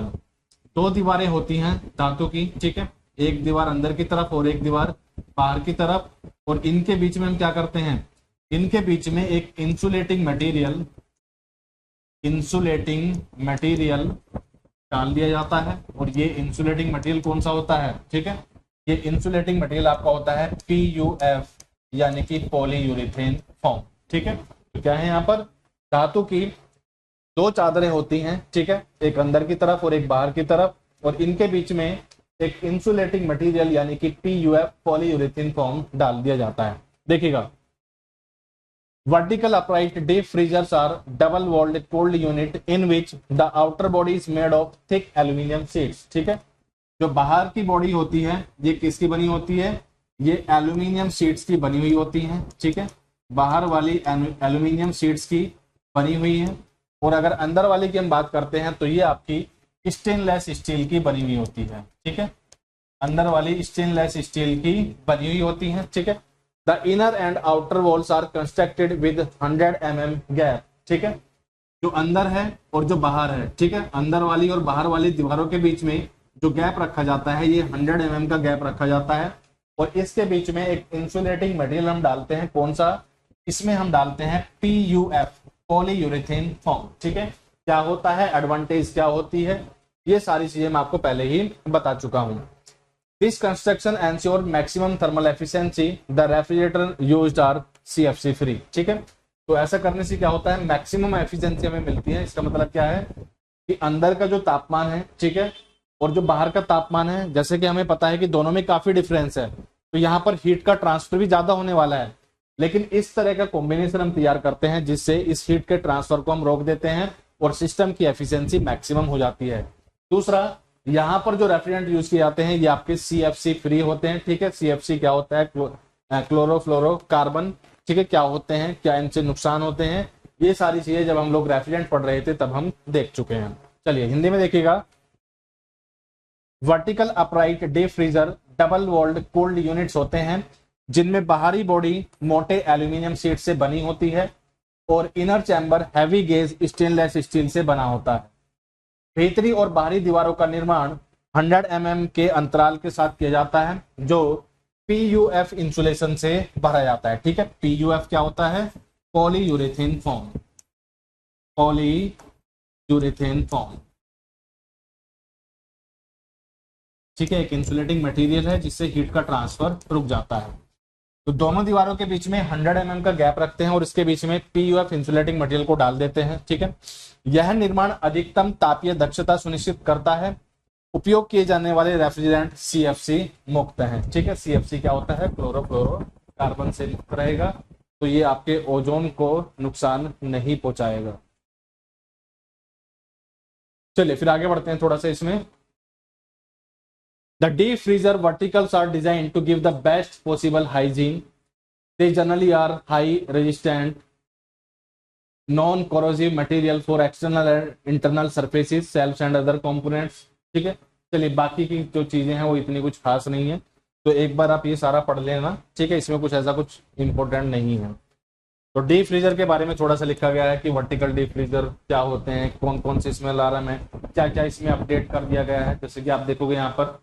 दो दीवारें होती हैं धातु की। ठीक है, एक दीवार अंदर की तरफ और एक दीवार बाहर की तरफ, और इनके बीच में हम क्या करते हैं, इनके बीच में एक इंसुलेटिंग मटेरियल डाल दिया जाता है। और ये इंसुलेटिंग मटेरियल कौन सा होता है, ठीक है, ये इंसुलेटिंग मटेरियल आपका होता है पीयूएफ यानी कि पॉलीयूरेथेन फोम। ठीक है, तो क्या है, यहाँ पर धातु की दो चादरें होती हैं। ठीक है, एक अंदर की तरफ और एक बाहर की तरफ, और इनके बीच में एक इंसुलेटिंग मटेरियल यानी कि पीयूएफ पॉलीयूरेथेन फोम डाल दिया जाता है। देखिएगा, vertical upright deep freezers are double walled cold unit in which the outer body is made of thick aluminum sheets। ठीक है, जो बाहर की बॉडी होती है ये किसकी बनी होती है, ये एल्यूमिनियम शीट्स की बनी हुई होती है। ठीक है, बाहर वाली एल्यूमिनियम शीट्स की बनी हुई है, और अगर अंदर वाली की हम बात करते हैं तो ये आपकी स्टेनलेस स्टील की बनी हुई होती है। ठीक है, अंदर वाली स्टेनलेस स्टील की बनी हुई होती है। ठीक है, The inner and outer walls are constructed with 100 mm gap। ठीक है, जो अंदर है और जो बाहर है, ठीक है, अंदर वाली और बाहर वाली दीवारों के बीच में जो गैप रखा जाता है ये 100 mm का गैप रखा जाता है, और इसके बीच में एक इंसुलेटिंग मटेरियल हम डालते हैं। कौन सा, इसमें हम डालते हैं पीयूएफ पॉलीयूरेथेन फोम। ठीक है, क्या होता है, एडवांटेज क्या होती है, ये सारी चीजें मैं आपको पहले ही बता चुका हूं। This construction ensure maximum thermal efficiency. The refrigerator used are CFC free। ठीक है, तो ऐसा करने से क्या होता है, मैक्सिमम एफिशिएंसी हमें मिलती है। इसका मतलब क्या है कि अंदर का जो तापमान है, ठीक है, और जो बाहर का तापमान है, जैसे कि हमें पता है कि दोनों में काफी डिफरेंस है, तो यहाँ पर हीट का ट्रांसफर भी ज्यादा होने वाला है। लेकिन इस तरह का कॉम्बिनेशन हम तैयार करते हैं जिससे इस हीट के ट्रांसफर को हम रोक देते हैं और सिस्टम की एफिशिएंसी मैक्सिमम हो जाती है। दूसरा, यहाँ पर जो रेफ्रिजरेंट यूज किए जाते हैं ये आपके सीएफसी फ्री होते हैं। ठीक है, सीएफसी क्या होता है, क्लोरोफ्लोरोकार्बन। ठीक है, क्या होते हैं, क्या इनसे नुकसान होते हैं, ये सारी चीजें जब हम लोग रेफ्रिजरेंट पढ़ रहे थे तब हम देख चुके हैं। चलिए हिंदी में देखिएगा, vertical upright deep freezer double walled cold units होते हैं जिनमें बाहरी बॉडी मोटे एल्यूमिनियम शीट से बनी होती है और inner chamber heavy gauge stainless steel से बना होता है। भीतरी और बाहरी दीवारों का निर्माण 100 mm के अंतराल के साथ किया जाता है जो पीयूएफ इंसुलेशन से भरा जाता है। ठीक है, पीयूएफ क्या होता है, पॉलीयूरेथेन फोम। पॉलीयूरेथेन फोम, ठीक है, एक इंसुलेटिंग मटेरियल है जिससे हीट का ट्रांसफर रुक जाता है। तो दोनों दीवारों के बीच में 100 mm का गैप रखते हैं और इसके बीच में पीयूएफ इंसुलेटिंग मटेरियल को डाल देते हैं। ठीक है, यह निर्माण अधिकतम तापीय दक्षता सुनिश्चित करता है। उपयोग किए जाने वाले रेफ्रिजरेंट सीएफसी मुक्त हैं। ठीक है, सीएफसी क्या होता है, क्लोरोफ्लोरोकार्बन से मुक्त रहेगा, तो ये आपके ओजोन को नुकसान नहीं पहुंचाएगा। चलिए फिर आगे बढ़ते हैं थोड़ा सा इसमें। The deep freezer verticals are designed to give the best possible hygiene. They generally are high resistant, non-corrosive material for external and internal surfaces, shelves and other components। ठीक है, चलिए बाकी की जो चीजें हैं वो इतनी कुछ खास नहीं है, तो एक बार आप ये सारा पढ़ लेना। ठीक है, इसमें कुछ ऐसा कुछ इंपॉर्टेंट नहीं है। तो डीप फ्रीजर के बारे में थोड़ा सा लिखा गया है कि वर्टिकल डीप फ्रीजर क्या होते हैं, कौन कौन से इसमें अलार्म है, क्या क्या इसमें अपडेट कर दिया गया है। जैसे कि आप देखोगे यहाँ पर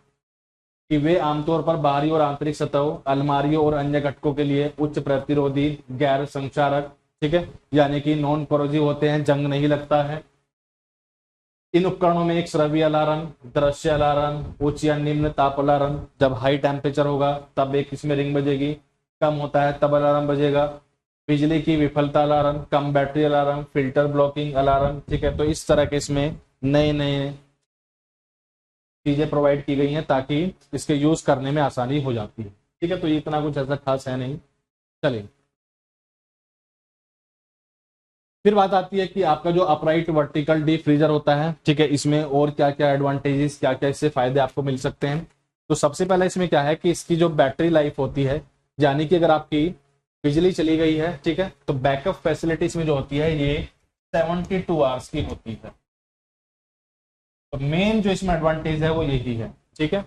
कि वे आमतौर पर बाहरी और आंतरिक सतहों, अलमारियों और अन्य घटकों के लिए उच्च प्रतिरोधी, गैर संक्षारक, ठीक है, यानी कि नॉन कोरोजिव होते हैं, जंग नहीं लगता है। इन उपकरणों में एक श्रव्य अलार्म, दृश्य अलार्म, उच्च या निम्न ताप अलार्म, जब हाई टेम्परेचर होगा तब एक इसमें रिंग बजेगी, कम होता है तब अलार्म बजेगा, बिजली की विफलता अलार्म, कम battery alarm, filter blocking alarm. ठीक है, तो इस तरह के इसमें नए नए चीजें प्रोवाइड की गई हैं ताकि इसके यूज करने में आसानी हो जाती है। ठीक है, तो ये इतना कुछ ऐसा खास है नहीं। चलिए, फिर बात आती है कि आपका जो अपराइट वर्टिकल डीप फ्रीजर होता है, ठीक है, इसमें और क्या क्या एडवांटेजेस, क्या क्या इससे फायदे आपको मिल सकते हैं। तो सबसे पहला इसमें क्या है कि इसकी जो बैटरी लाइफ होती है, यानी कि अगर आपकी बिजली चली गई है, ठीक है, तो बैकअप फैसिलिटी इसमें जो होती है ये 72 आवर्स की होती है। तो मेन जो इसमें एडवांटेज है वो यही है। ठीक है,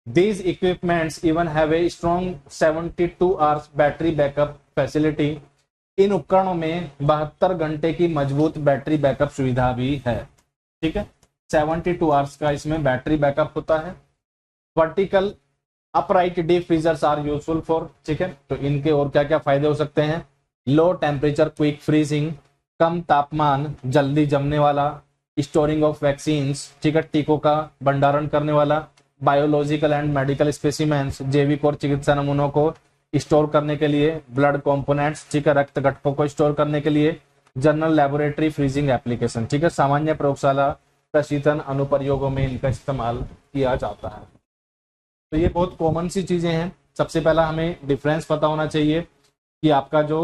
these equipments even have a strong 72 hours battery backup facility. इन उपकरणों में 72 घंटे की मजबूत बैटरी बैकअप सुविधा भी है। ठीक है, 72 आवर्स का इसमें बैटरी बैकअप होता है। Vertical upright deep freezers are useful for, ठीक है, तो इनके और क्या क्या फायदे हो सकते हैं। लो टेम्परेचर क्विक फ्रीजिंग, कम तापमान जल्दी जमने वाला, स्टोरिंग ऑफ वैक्सीन्स, ठीक है, टीकों का भंडारण करने वाला, बायोलॉजिकल एंड मेडिकल स्पेसिमेंस, जैविक और चिकित्सा नमूनों को स्टोर करने के लिए, ब्लड कंपोनेंट्स, ठीक है, रक्त घटकों को स्टोर करने के लिए, जनरल लेबोरेटरी फ्रीजिंग एप्लीकेशन, ठीक है, सामान्य प्रयोगशाला प्रशीतन अनुप्रयोगों में इनका इस्तेमाल किया जाता है। तो ये बहुत कॉमन सी चीजें हैं। सबसे पहला हमें डिफरेंस पता होना चाहिए कि आपका जो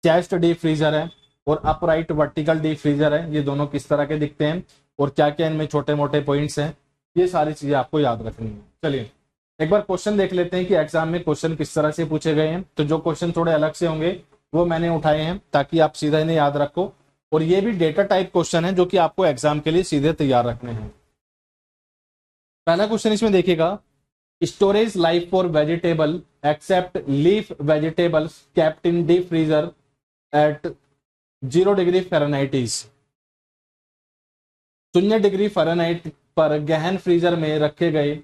चेस्ट डीप फ्रीजर है और अपराइट वर्टिकल डीप फ्रीजर है, ये दोनों किस तरह के दिखते हैं और क्या क्या इनमें छोटे मोटे पॉइंट्स हैं, ये सारी चीजें आपको याद रखनी है। चलिए एक बार क्वेश्चन देख लेते हैं कि एग्जाम में क्वेश्चन किस तरह से पूछे गए हैं। तो जो क्वेश्चन थोड़े अलग से होंगे वो मैंने उठाए हैं ताकि आप सीधा इन्हें याद रखो, और ये भी डेटा टाइप क्वेश्चन है जो कि आपको एग्जाम के लिए सीधे तैयार रखने हैं। पहला क्वेश्चन इसमें देखिएगा, storage life for vegetable except leaf vegetables kept in deep freezer at 0 degree Fahrenheit is. 0 degree Fahrenheit पर गहन फ्रीजर में रखे गए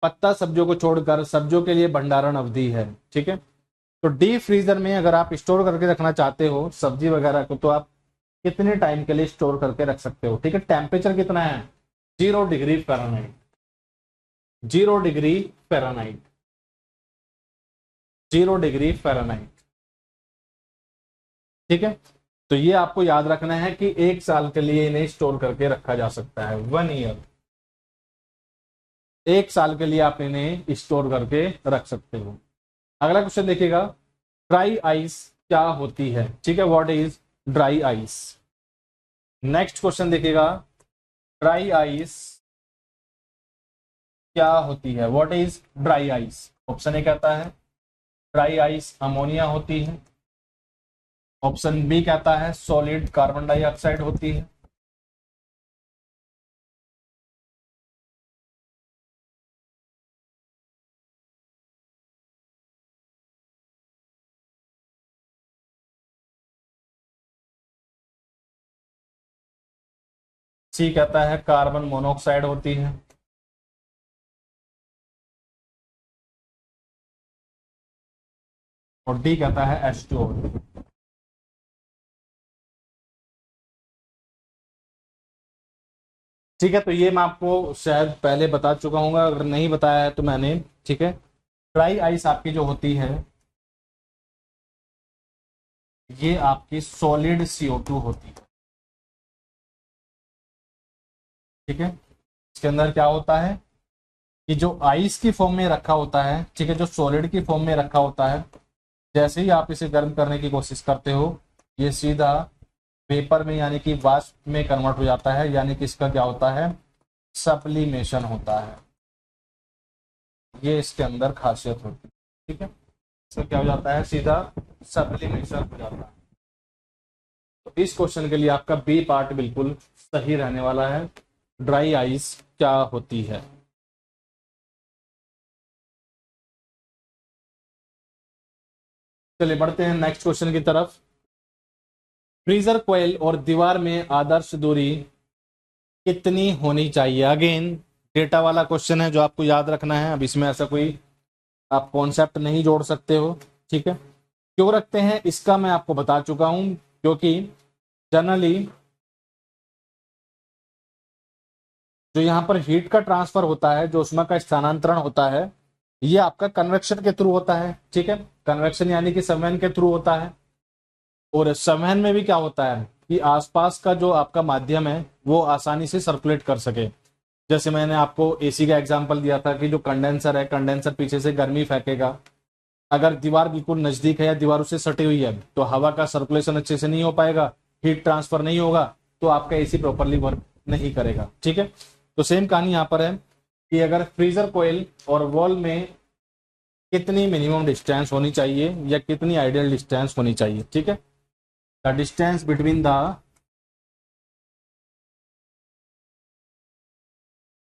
पत्ता सब्जियों को छोड़कर सब्जियों के लिए भंडारण अवधि है। ठीक है, तो डीप फ्रीजर में अगर आप स्टोर करके रखना चाहते हो सब्जी वगैरह को, तो आप कितने टाइम के लिए स्टोर करके रख सकते हो। ठीक है, टेम्परेचर कितना है, 0 degree Fahrenheit, 0 degree Fahrenheit, 0 degree Fahrenheit. ठीक है, तो ये आपको याद रखना है कि 1 साल के लिए इन्हें स्टोर करके रखा जा सकता है। 1 ईयर, 1 साल के लिए आप इन्हें स्टोर करके रख सकते हो। अगला क्वेश्चन देखिएगा, ड्राई आइस क्या होती है। ठीक है, what is dry ice. Next question देखिएगा, ड्राई आइस क्या होती है, what is dry ice. Option A कहता है ड्राई आइस अमोनिया होती है, ऑप्शन बी कहता है सॉलिड कार्बन डाइऑक्साइड होती है, सी कहता है कार्बन मोनोऑक्साइड होती है, और डी कहता है H2O। ठीक है, तो ये मैं आपको शायद पहले बता चुका हूँ, अगर नहीं बताया है तो मैंने। ठीक है, ड्राई आइस आपकी जो होती है ये आपकी सॉलिड CO2 होती है। ठीक है, इसके अंदर क्या होता है कि जो आइस की फॉर्म में रखा होता है, ठीक है, जो सॉलिड की फॉर्म में रखा होता है, जैसे ही आप इसे गर्म करने की कोशिश करते हो ये सीधा वेपर में यानी कि वाष्प में कन्वर्ट हो जाता है, यानी कि इसका क्या होता है, सब्लिमेशन होता है। ये इसके अंदर खासियत होती है। ठीक है, इसका क्या हो जाता है, सीधा सब्लिमेशन हो जाता है। तो इस क्वेश्चन के लिए आपका बी पार्ट बिल्कुल सही रहने वाला है, ड्राई आइस क्या होती है। चलिए बढ़ते हैं नेक्स्ट क्वेश्चन की तरफ। फ्रीजर कॉइल और दीवार में आदर्श दूरी कितनी होनी चाहिए। अगेन डेटा वाला क्वेश्चन है जो आपको याद रखना है। अब इसमें ऐसा कोई आप कॉन्सेप्ट नहीं जोड़ सकते हो। ठीक है, क्यों रखते हैं इसका मैं आपको बता चुका हूं, क्योंकि जनरली जो यहाँ पर हीट का ट्रांसफर होता है, जो ऊष्मा का स्थानांतरण होता है, ये आपका कन्वेक्शन के थ्रू होता है। ठीक है, कन्वेक्शन यानी कि संवहन के थ्रू होता है। और संवहन में भी क्या होता है कि आसपास का जो आपका माध्यम है वो आसानी से सर्कुलेट कर सके। जैसे मैंने आपको एसी का एग्जांपल दिया था कि जो कंडेंसर है, कंडेंसर पीछे से गर्मी फेंकेगा। अगर दीवार बिल्कुल नजदीक है या दीवार उससे सटी हुई है तो हवा का सर्कुलेशन अच्छे से नहीं हो पाएगा, हीट ट्रांसफर नहीं होगा, तो आपका एसी प्रॉपरली वर्क नहीं करेगा। ठीक है, तो सेम कहानी यहाँ पर है कि अगर फ्रीजर कोयल और वॉल में कितनी मिनिमम डिस्टेंस होनी चाहिए या कितनी आइडियल डिस्टेंस होनी चाहिए। ठीक है, the distance between the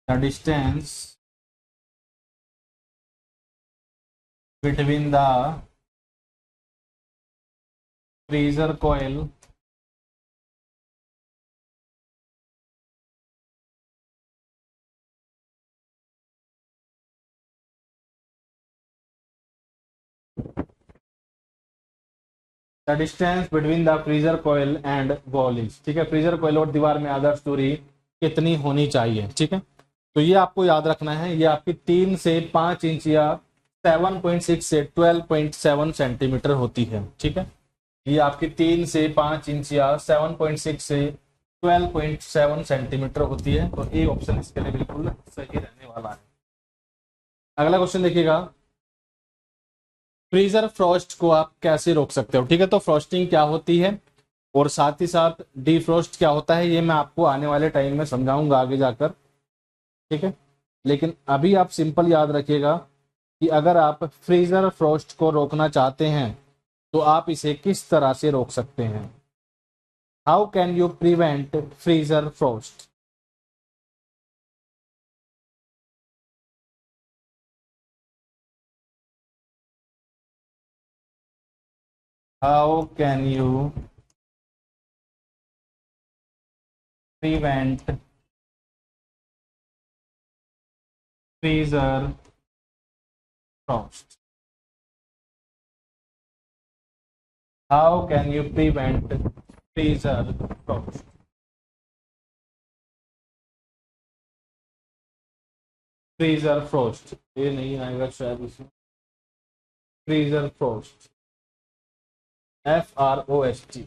distance between the freezer coil the distance between the freezer coil and wall is. ठीक है, फ्रीजर कोयल और दीवार में आदर्श दूरी कितनी होनी चाहिए। ठीक है, तो ये आपको याद रखना है, ये आपकी 3 से 5 इंच या 7.6 से 12.7 सेंटीमीटर होती है। ठीक है, ये आपकी 3 से 5 इंच या 7.6 से 12.7 सेंटीमीटर होती है। तो ए ऑप्शन इसके लिए बिल्कुल सही रहने वाला है। अगला क्वेश्चन देखिएगा, फ्रीजर फ्रॉस्ट को आप कैसे रोक सकते हो। ठीक है, तो फ्रॉस्टिंग क्या होती है और साथ ही साथ डीफ्रॉस्ट क्या होता है, ये मैं आपको आने वाले टाइम में समझाऊंगा आगे जाकर। ठीक है, लेकिन अभी आप सिंपल याद रखिएगा कि अगर आप फ्रीजर फ्रॉस्ट को रोकना चाहते हैं तो आप इसे किस तरह से रोक सकते हैं। How can you prevent freezer Frost. How can you prevent freezer Frost. How can you prevent freezer Frost. Freezer Frost, ये नहीं आएगा शायद इसमें। Freezer Frost, FROST।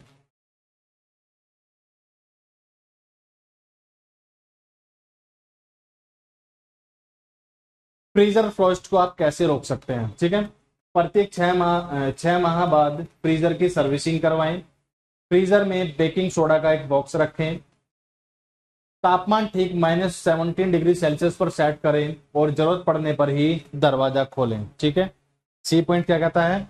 Freezer Frost को आप कैसे रोक सकते हैं। ठीक है, प्रत्येक 6 माह बाद फ्रीजर की सर्विसिंग करवाएं। फ्रीजर में बेकिंग सोडा का एक बॉक्स रखें। तापमान ठीक -17 डिग्री सेल्सियस पर सेट करें और जरूरत पड़ने पर ही दरवाजा खोलें। ठीक है, सी पॉइंट क्या कहता है,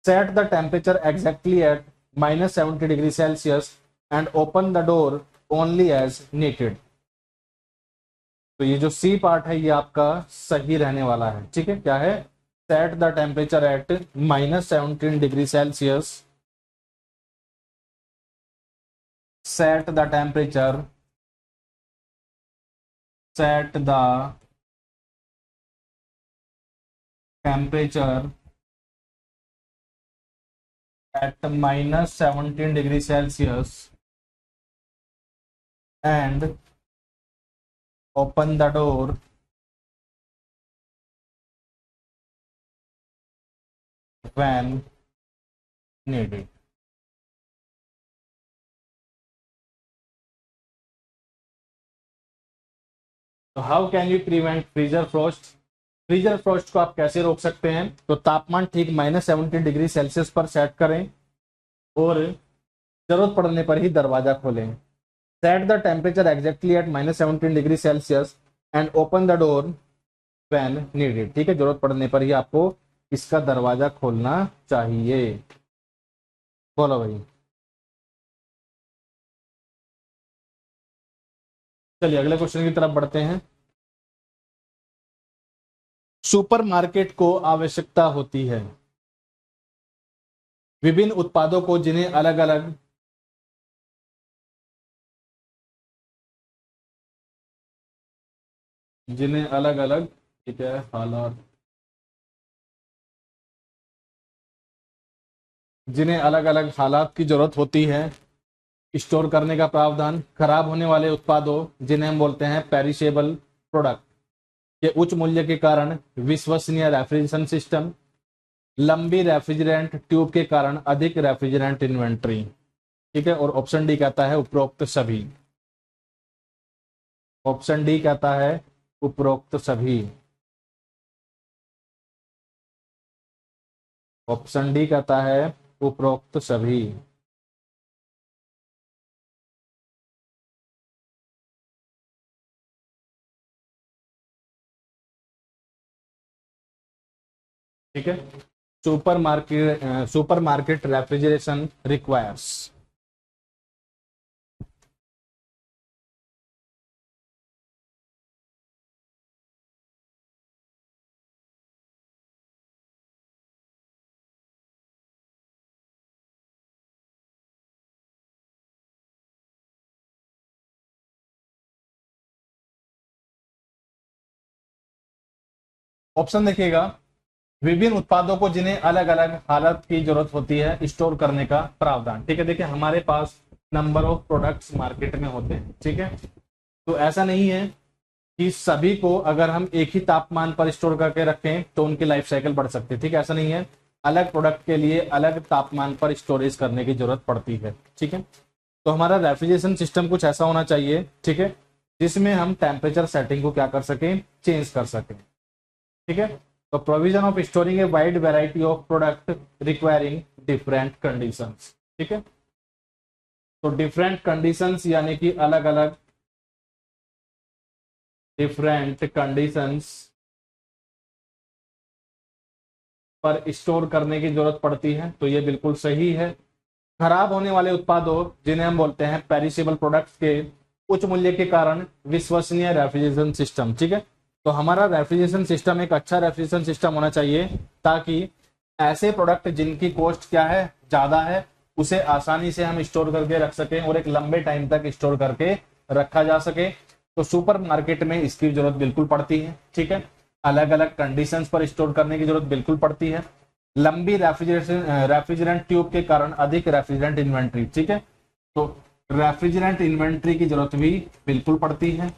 set the temperature exactly at -70 degree Celsius and open the door only as needed. तो ये जो सी पार्ट है ये आपका सही रहने वाला है। ठीक है, क्या है, set the temperature at -17 degree Celsius, set the temperature, set the temperature at -17 degree Celsius and open the door when needed। तो how can you prevent freezer Frost. Freezer Frost को आप कैसे रोक सकते हैं, तो तापमान ठीक -17 डिग्री सेल्सियस पर सेट करें और जरूरत पड़ने पर ही दरवाजा खोलें। Set the temperature exactly eight -17 degree Celsius and open the door when needed. ठीक है, जरूरत पड़ने पर ही आपको इसका दरवाजा खोलना चाहिए। बोलो भाई। चलिए अगले क्वेश्चन की तरफ बढ़ते हैं। सुपरमार्केट को आवश्यकता होती है विभिन्न उत्पादों को जिन्हें अलग अलग ठीक है हालात जिन्हें अलग अलग हालात की जरूरत होती है स्टोर करने का प्रावधान। खराब होने वाले उत्पादों जिन्हें हम बोलते हैं पेरिशेबल प्रोडक्ट के उच्च मूल्य के कारण विश्वसनीय रेफ्रिजरेशन सिस्टम। लंबी रेफ्रिजरेंट ट्यूब के कारण अधिक रेफ्रिजरेंट इन्वेंट्री। ठीक है, और ऑप्शन डी कहता है उपरोक्त सभी। ऑप्शन डी कहता है उपरोक्त सभी। ऑप्शन डी कहता है उपरोक्त सभी। ठीक है, super market refrigeration requires. Option देखिएगा, विभिन्न उत्पादों को जिन्हें अलग अलग हालत की जरूरत होती है स्टोर करने का प्रावधान। ठीक है, देखिए हमारे पास नंबर ऑफ प्रोडक्ट्स मार्केट में होते हैं। ठीक है, तो ऐसा नहीं है कि सभी को अगर हम एक ही तापमान पर स्टोर करके रखें तो उनकी लाइफ साइकिल बढ़ सकती है। ठीक है, ऐसा नहीं है, अलग प्रोडक्ट के लिए अलग तापमान पर स्टोरेज करने की जरूरत पड़ती है। ठीक है, तो हमारा रेफ्रिजरेशन सिस्टम कुछ ऐसा होना चाहिए, ठीक है, जिसमें हम टेम्परेचर सेटिंग को क्या कर सकें, चेंज कर सकें। ठीक है, तो provision of storing a wide variety of product requiring different conditions. ठीक है, तो डिफरेंट कंडीशंस यानी कि अलग अलग डिफरेंट कंडीशंस पर स्टोर करने की जरूरत पड़ती है, तो ये बिल्कुल सही है। खराब होने वाले उत्पादों जिन्हें हम बोलते हैं पेरिशेबल प्रोडक्ट्स के उच्च मूल्य के कारण विश्वसनीय रेफ्रिजरेशन सिस्टम। ठीक है, तो हमारा रेफ्रिजरेशन सिस्टम एक अच्छा रेफ्रिजरेशन सिस्टम होना चाहिए ताकि ऐसे प्रोडक्ट जिनकी कॉस्ट क्या है, ज्यादा है, उसे आसानी से हम स्टोर करके रख सकें और एक लंबे टाइम तक स्टोर करके रखा जा सके। तो सुपर मार्केट में इसकी जरूरत बिल्कुल पड़ती है। ठीक है, अलग अलग कंडीशंस पर स्टोर करने की जरूरत बिल्कुल पड़ती है। लंबी रेफ्रिजरेंट ट्यूब के कारण अधिक रेफ्रिजरेंट इन्वेंट्री। ठीक है, तो रेफ्रिजरेंट इन्वेंट्री की जरूरत भी बिल्कुल पड़ती है।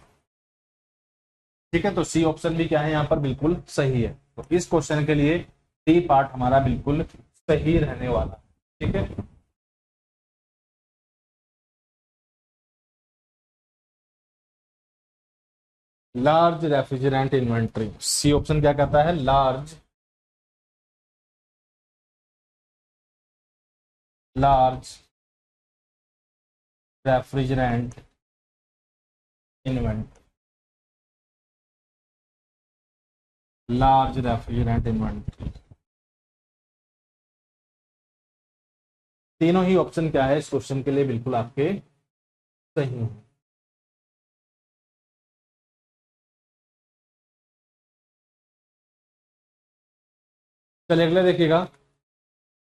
ठीक है, तो सी ऑप्शन भी क्या है यहाँ पर बिल्कुल सही है। तो इस क्वेश्चन के लिए डी पार्ट हमारा बिल्कुल सही रहने वाला है। ठीक है, large refrigerant inventory, C option क्या कहता है, large large refrigerant inventory. Large refrigerant inventory, तीनों ही ऑप्शन क्या है इस क्वेश्चन के लिए बिल्कुल आपके सही है। चलिए अगले देखिएगा,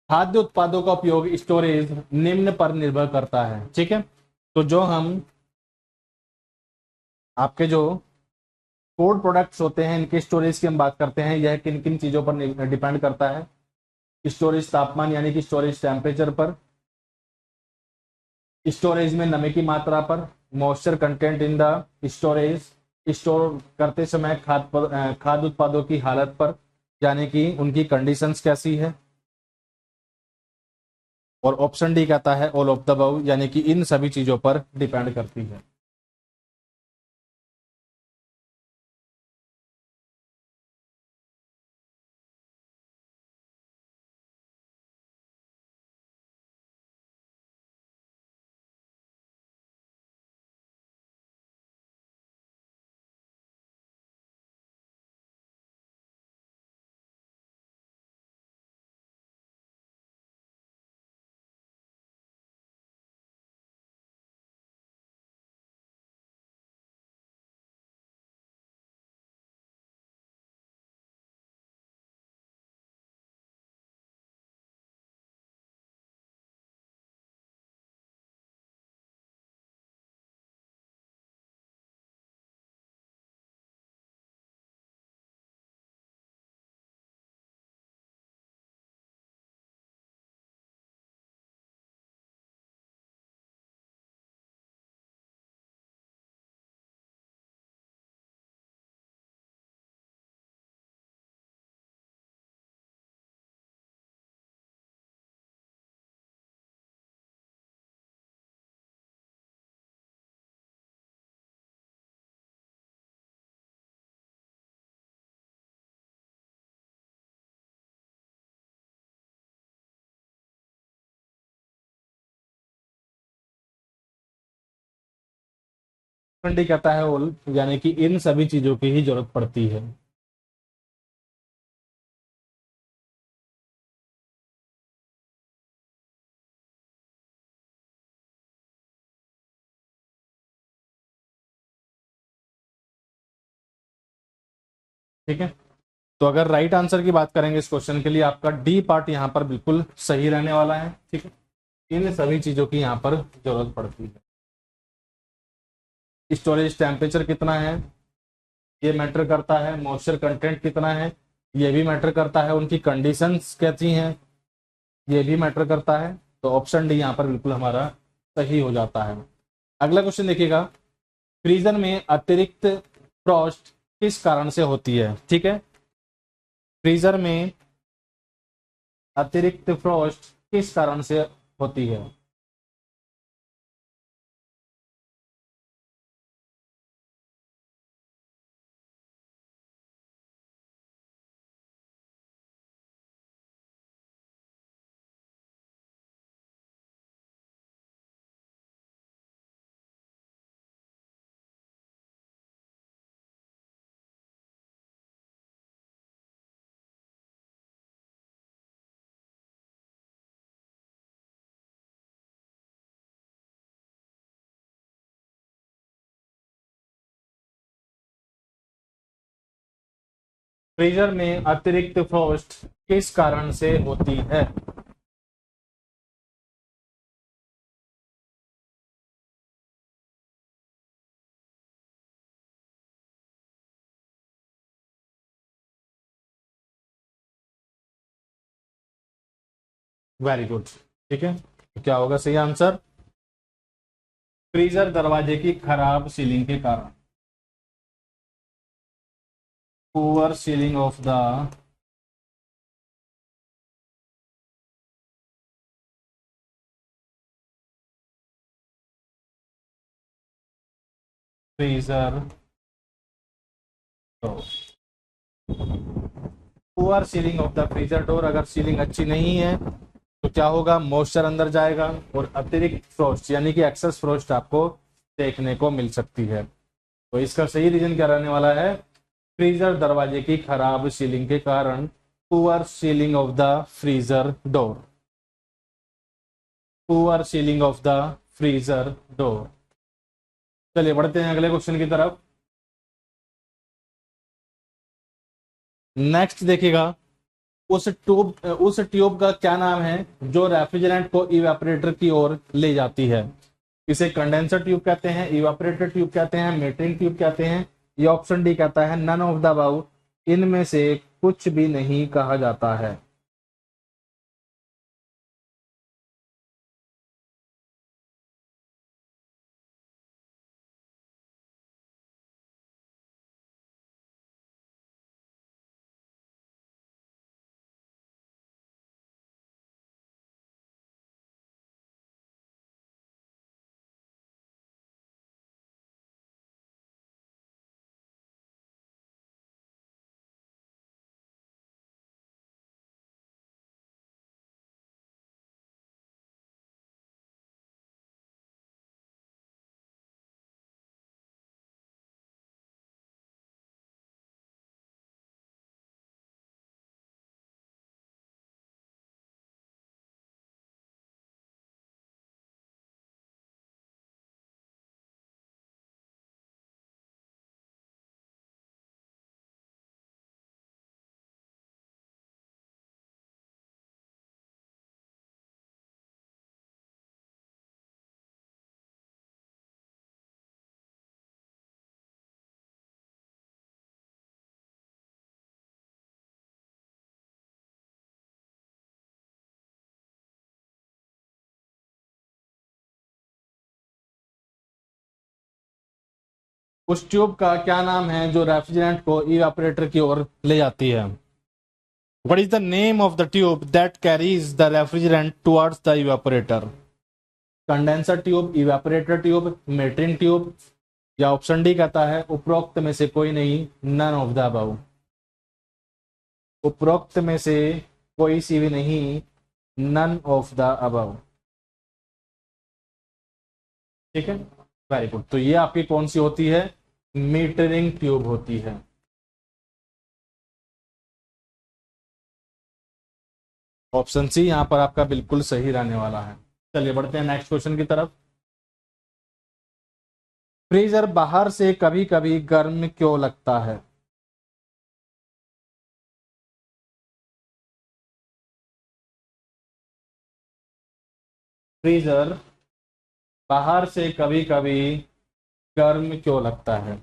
खाद्य उत्पादों का उपयोग स्टोरेज निम्न पर निर्भर करता है। ठीक है, तो जो हम आपके जो फूड प्रोडक्ट्स होते हैं इनके स्टोरेज की हम बात करते हैं, यह किन किन चीजों पर डिपेंड करता है। स्टोरेज तापमान यानी कि स्टोरेज टेम्परेचर पर, स्टोरेज में नमी की मात्रा पर, moisture content in the storage, store करते समय खाद्य उत्पादों की हालत पर यानी कि उनकी कंडीशंस कैसी है, और ऑप्शन डी कहता है ऑल ऑफ द अबव यानी कि इन सभी चीजों पर डिपेंड करती है। ऑप्शन डी कहता है ऑल, यानी कि इन सभी चीजों की ही जरूरत पड़ती है। ठीक है, तो अगर राइट आंसर की बात करेंगे इस क्वेश्चन के लिए, आपका डी पार्ट यहाँ पर बिल्कुल सही रहने वाला है। ठीक है, इन सभी चीजों की यहाँ पर जरूरत पड़ती है। स्टोरेज टेम्परेचर कितना है ये मैटर करता है, मॉइस्चर कंटेंट कितना है ये भी मैटर करता है, उनकी कंडीशंस कैसी हैं ये भी मैटर करता है। तो ऑप्शन डी यहाँ पर बिल्कुल हमारा सही हो जाता है। अगला क्वेश्चन देखिएगा, फ्रीजर में अतिरिक्त फ्रॉस्ट किस कारण से होती है। ठीक है, फ्रीजर में अतिरिक्त फ्रॉस्ट किस कारण से होती है। फ्रीजर में अतिरिक्त फ्रॉस्ट किस कारण से होती है। Very good. ठीक है, तो क्या होगा सही आंसर, फ्रीजर दरवाजे की खराब सीलिंग के कारण, poor ceiling of the freezer door. Poor ceiling of the freezer door, अगर सीलिंग अच्छी नहीं है तो क्या होगा, मॉइस्चर अंदर जाएगा और अतिरिक्त फ्रोस्ट यानी कि एक्सेस फ्रोस्ट आपको देखने को मिल सकती है। तो इसका सही रीजन क्या रहने वाला है, फ्रीजर दरवाजे की खराब सीलिंग के कारण, poor ceiling of the freezer door, poor ceiling of the freezer door. चलिए बढ़ते हैं अगले क्वेश्चन की तरफ। नेक्स्ट देखिएगा, उस ट्यूब का क्या नाम है जो रेफ्रिजरेंट को इवेपोरेटर की ओर ले जाती है। इसे कंडेंसर ट्यूब कहते हैं, इवेपोरेटर ट्यूब कहते हैं, मेल्टिंग ट्यूब कहते हैं। ये ऑप्शन डी कहता है नन ऑफ द अबव, इनमें से कुछ भी नहीं कहा जाता है। उस ट्यूब का क्या नाम है जो रेफ्रिजरेंट को इवेपोरेटर की ओर ले जाती है। What is the name of the tube that carries the refrigerant towards the evaporator? Condenser tube, evaporator tube, melting tube, या ऑप्शन डी कहता है उपरोक्त में से कोई नहीं, नन ऑफ द अबव। उपरोक्त में से कोई सी भी नहीं, नन ऑफ द अबव। ठीक है, वेरी गुड। तो ये आपकी कौन सी होती है, मीटरिंग ट्यूब होती है। ऑप्शन सी यहां पर आपका बिल्कुल सही रहने वाला है। चलिए बढ़ते हैं नेक्स्ट क्वेश्चन की तरफ। फ्रीजर बाहर से कभी कभी गर्म क्यों लगता है? फ्रीजर बाहर से कभी कभी गर्म क्यों लगता है?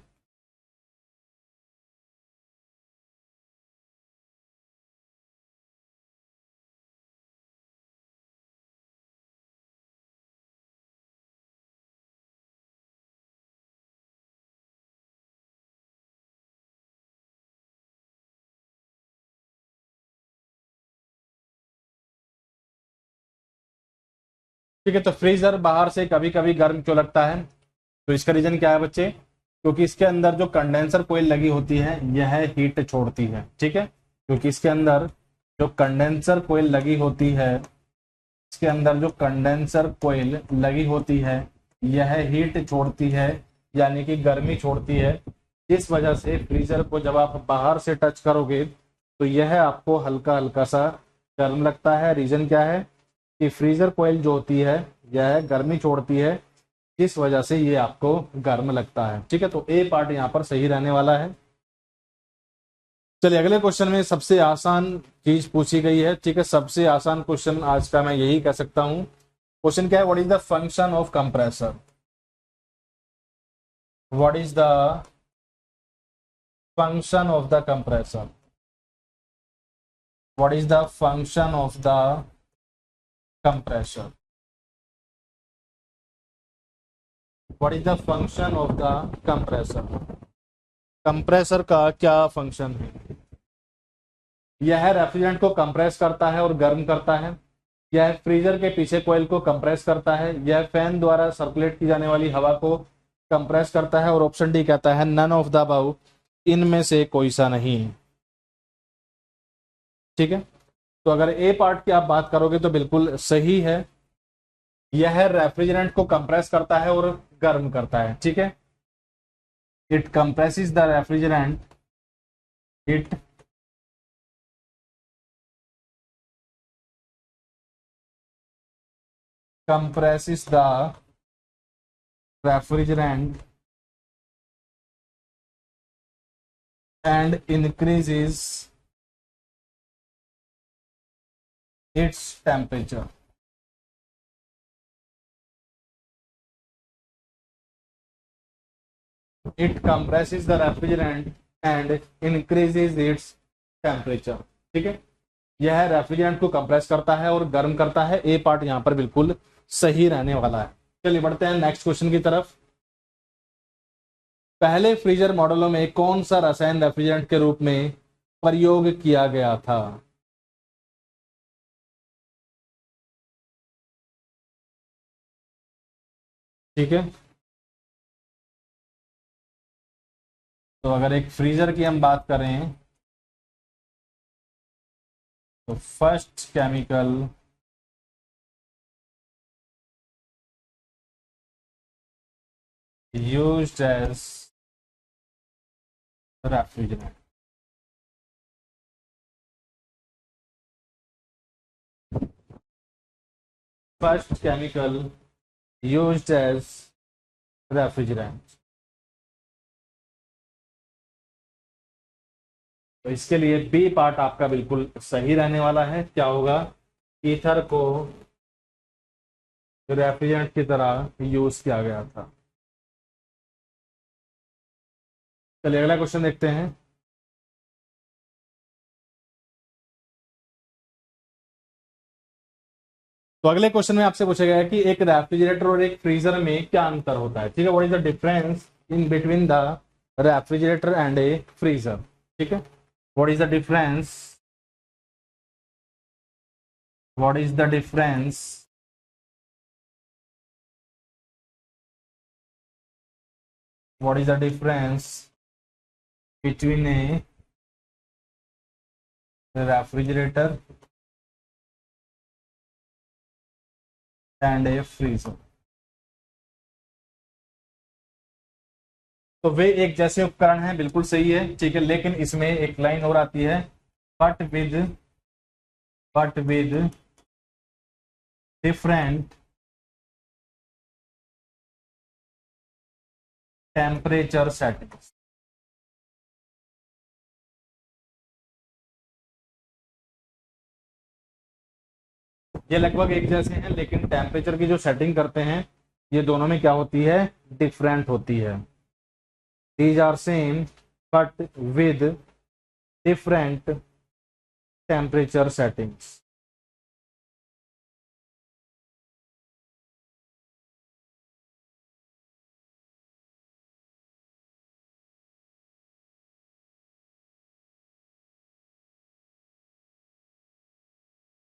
ठीक है, तो फ्रीजर बाहर से कभी कभी गर्म क्यों लगता है? तो इसका रीजन क्या है बच्चे? क्योंकि इसके अंदर जो कंडेंसर कोयल लगी होती है यह हीट छोड़ती है। ठीक है, क्योंकि इसके अंदर जो कंडेंसर कोयल लगी होती है, इसके अंदर जो कंडेंसर कोयल लगी होती है यह हीट छोड़ती है, यानी कि गर्मी छोड़ती है। इस वजह से फ्रीजर को जब आप बाहर से टच करोगे तो यह आपको हल्का हल्का सा गर्म लगता है। रीजन क्या है कि फ्रीजर कोयल जो होती है यह गर्मी छोड़ती है, जिस वजह से ये आपको गर्म लगता है। ठीक है, तो ए पार्ट यहाँ पर सही रहने वाला है। चलिए अगले क्वेश्चन में सबसे आसान चीज पूछी गई है। ठीक है, सबसे आसान क्वेश्चन आज का मैं यही कह सकता हूं। क्वेश्चन क्या है, what is the function of compressor? What is the function of the compressor? What is the function of the compressor? What is the function of the compressor? Compressor का क्या फंक्शन है? यह रेफ्रिजरेंट को कंप्रेस करता है और गर्म करता है। यह फ्रीजर के पीछे कोयल को कंप्रेस करता है। यह फैन द्वारा सर्कुलेट की जाने वाली हवा को कंप्रेस करता है। और ऑप्शन डी कहता है नन ऑफ द अबव, इनमें से कोई सा नहीं। ठीक है, तो अगर ए पार्ट की आप बात करोगे तो बिल्कुल सही है। यह रेफ्रिजरेंट को कंप्रेस करता है और गर्म करता है। ठीक है, it comprises the refrigerant, it compresses the refrigerant and increases its temperature. It compresses the refrigerant and increases its temperature. ठीक है, यह रेफ्रिजरेंट को कंप्रेस करता है और गर्म करता है। ए पार्ट यहां पर बिल्कुल सही रहने वाला है। चलिए बढ़ते हैं नेक्स्ट क्वेश्चन की तरफ। पहले फ्रीजर मॉडलों में कौन सा रसायन रेफ्रिजरेंट के रूप में प्रयोग किया गया था? ठीक है, तो अगर एक फ्रीजर की हम बात करें तो first chemical used as refrigerant. First chemical used as refrigerant. तो इसके लिए बी पार्ट आपका बिल्कुल सही रहने वाला है। क्या होगा, ईथर को रेफ्रिजरेंट की तरह यूज किया गया था। चलिए अगला क्वेश्चन देखते हैं। तो अगले क्वेश्चन में आपसे पूछा गया है कि एक रेफ्रिजरेटर और एक फ्रीजर में क्या अंतर होता है। ठीक है, what is the difference in between the refrigerator and A freezer? ठीक है, what is the difference, what is the difference what is the difference between a refrigerator and a freezer? तो वे एक जैसे उपकरण हैं, बिल्कुल सही है, ठीक है। लेकिन इसमें एक लाइन और आती है, but with different temperature settings. ये लगभग एक जैसे हैं, लेकिन टेम्परेचर की जो सेटिंग करते हैं ये दोनों में क्या होती है, डिफरेंट होती है। These are same but with different temperature settings.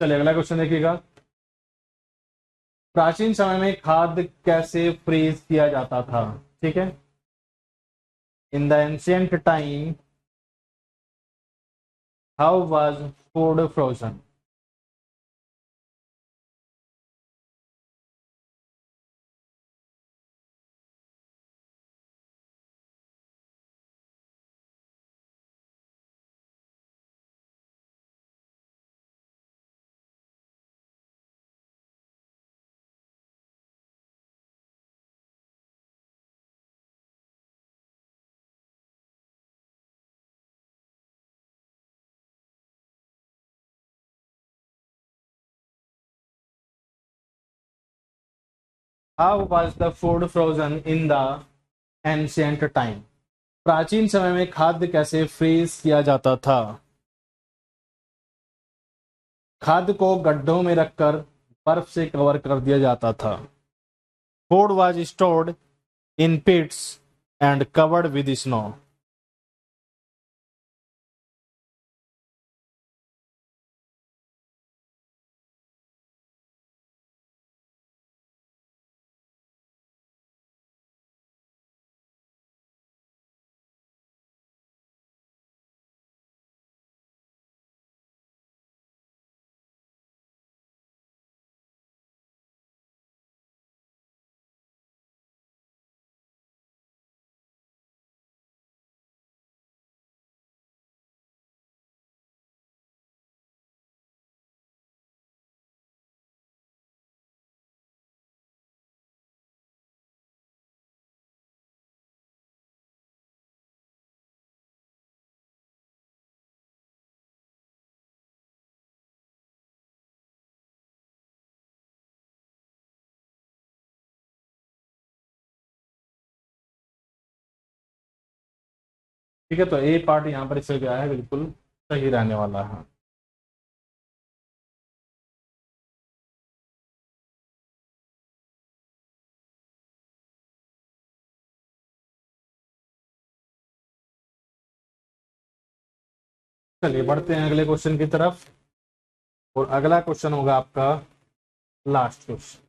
चलिए अगला क्वेश्चन देखिएगा। प्राचीन समय में खाद्य कैसे फ्रीज किया जाता था, ठीक है। In the ancient time how was food frozen. How was the food frozen in the ancient time. प्राचीन समय में खाद्य कैसे फ्रीज किया जाता था। खाद्य को गड्ढों में रखकर बर्फ से कवर कर दिया जाता था। Food was stored in pits and covered with snow. ठीक है, तो ए पार्ट यहाँ पर इससे क्या है, बिल्कुल सही रहने वाला है। चलिए बढ़ते हैं अगले क्वेश्चन की तरफ, और अगला क्वेश्चन होगा आपका लास्ट क्वेश्चन।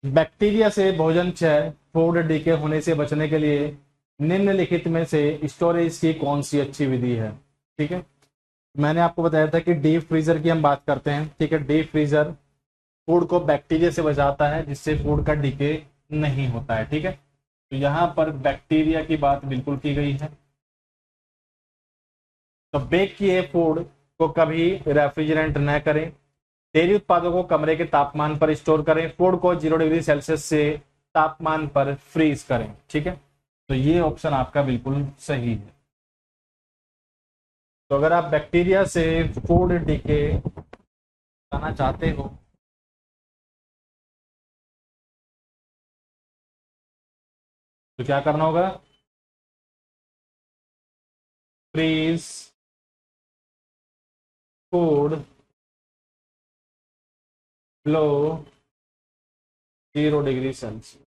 बैक्टीरिया से भोजन क्षय, फूड डीके होने से बचने के लिए निम्नलिखित में से स्टोरेज की कौन सी अच्छी विधि है, ठीक है। मैंने आपको बताया था कि डीप फ्रीजर की हम बात करते हैं, ठीक है। डीप फ्रीजर फूड को बैक्टीरिया से बचाता है, जिससे फूड का डीके नहीं होता है, ठीक है। तो यहाँ पर बैक्टीरिया की बात बिल्कुल की गई है। तो बेक किए फूड को कभी रेफ्रिजरेंट न करें। डेयरी उत्पादों को कमरे के तापमान पर स्टोर करें। फूड को 0 डिग्री सेल्सियस से तापमान पर फ्रीज करें, ठीक है। तो ये ऑप्शन आपका बिल्कुल सही है। तो अगर आप बैक्टीरिया से फूड डीके बनाना चाहते हो तो क्या करना होगा, फ्रीज फूड लो 0 डिग्री सेल्सियस।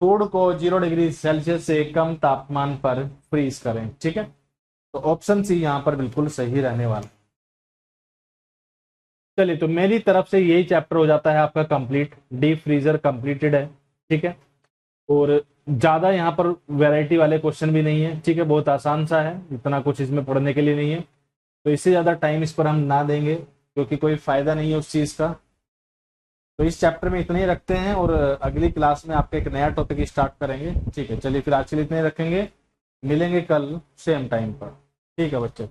फूड को 0 डिग्री सेल्सियस से कम तापमान पर फ्रीज करें, ठीक है। तो ऑप्शन सी यहाँ पर बिल्कुल सही रहने वाला। चलिए, तो मेरी तरफ से यही चैप्टर हो जाता है आपका कंप्लीट। डीप फ्रीजर कंप्लीटेड है, ठीक है। और ज्यादा यहाँ पर वैरायटी वाले क्वेश्चन भी नहीं है, ठीक है। बहुत आसान सा है, इतना कुछ इसमें पढ़ने के लिए नहीं है। तो इससे ज्यादा टाइम इस पर हम ना देंगे, क्योंकि कोई फायदा नहीं है उस चीज का। तो इस चैप्टर में इतने ही रखते हैं और अगली क्लास में आपका एक नया टॉपिक स्टार्ट करेंगे। ठीक है, चलिए फिर आज के लिए इतने ही रखेंगे, मिलेंगे कल सेम टाइम पर। ठीक है बच्चों।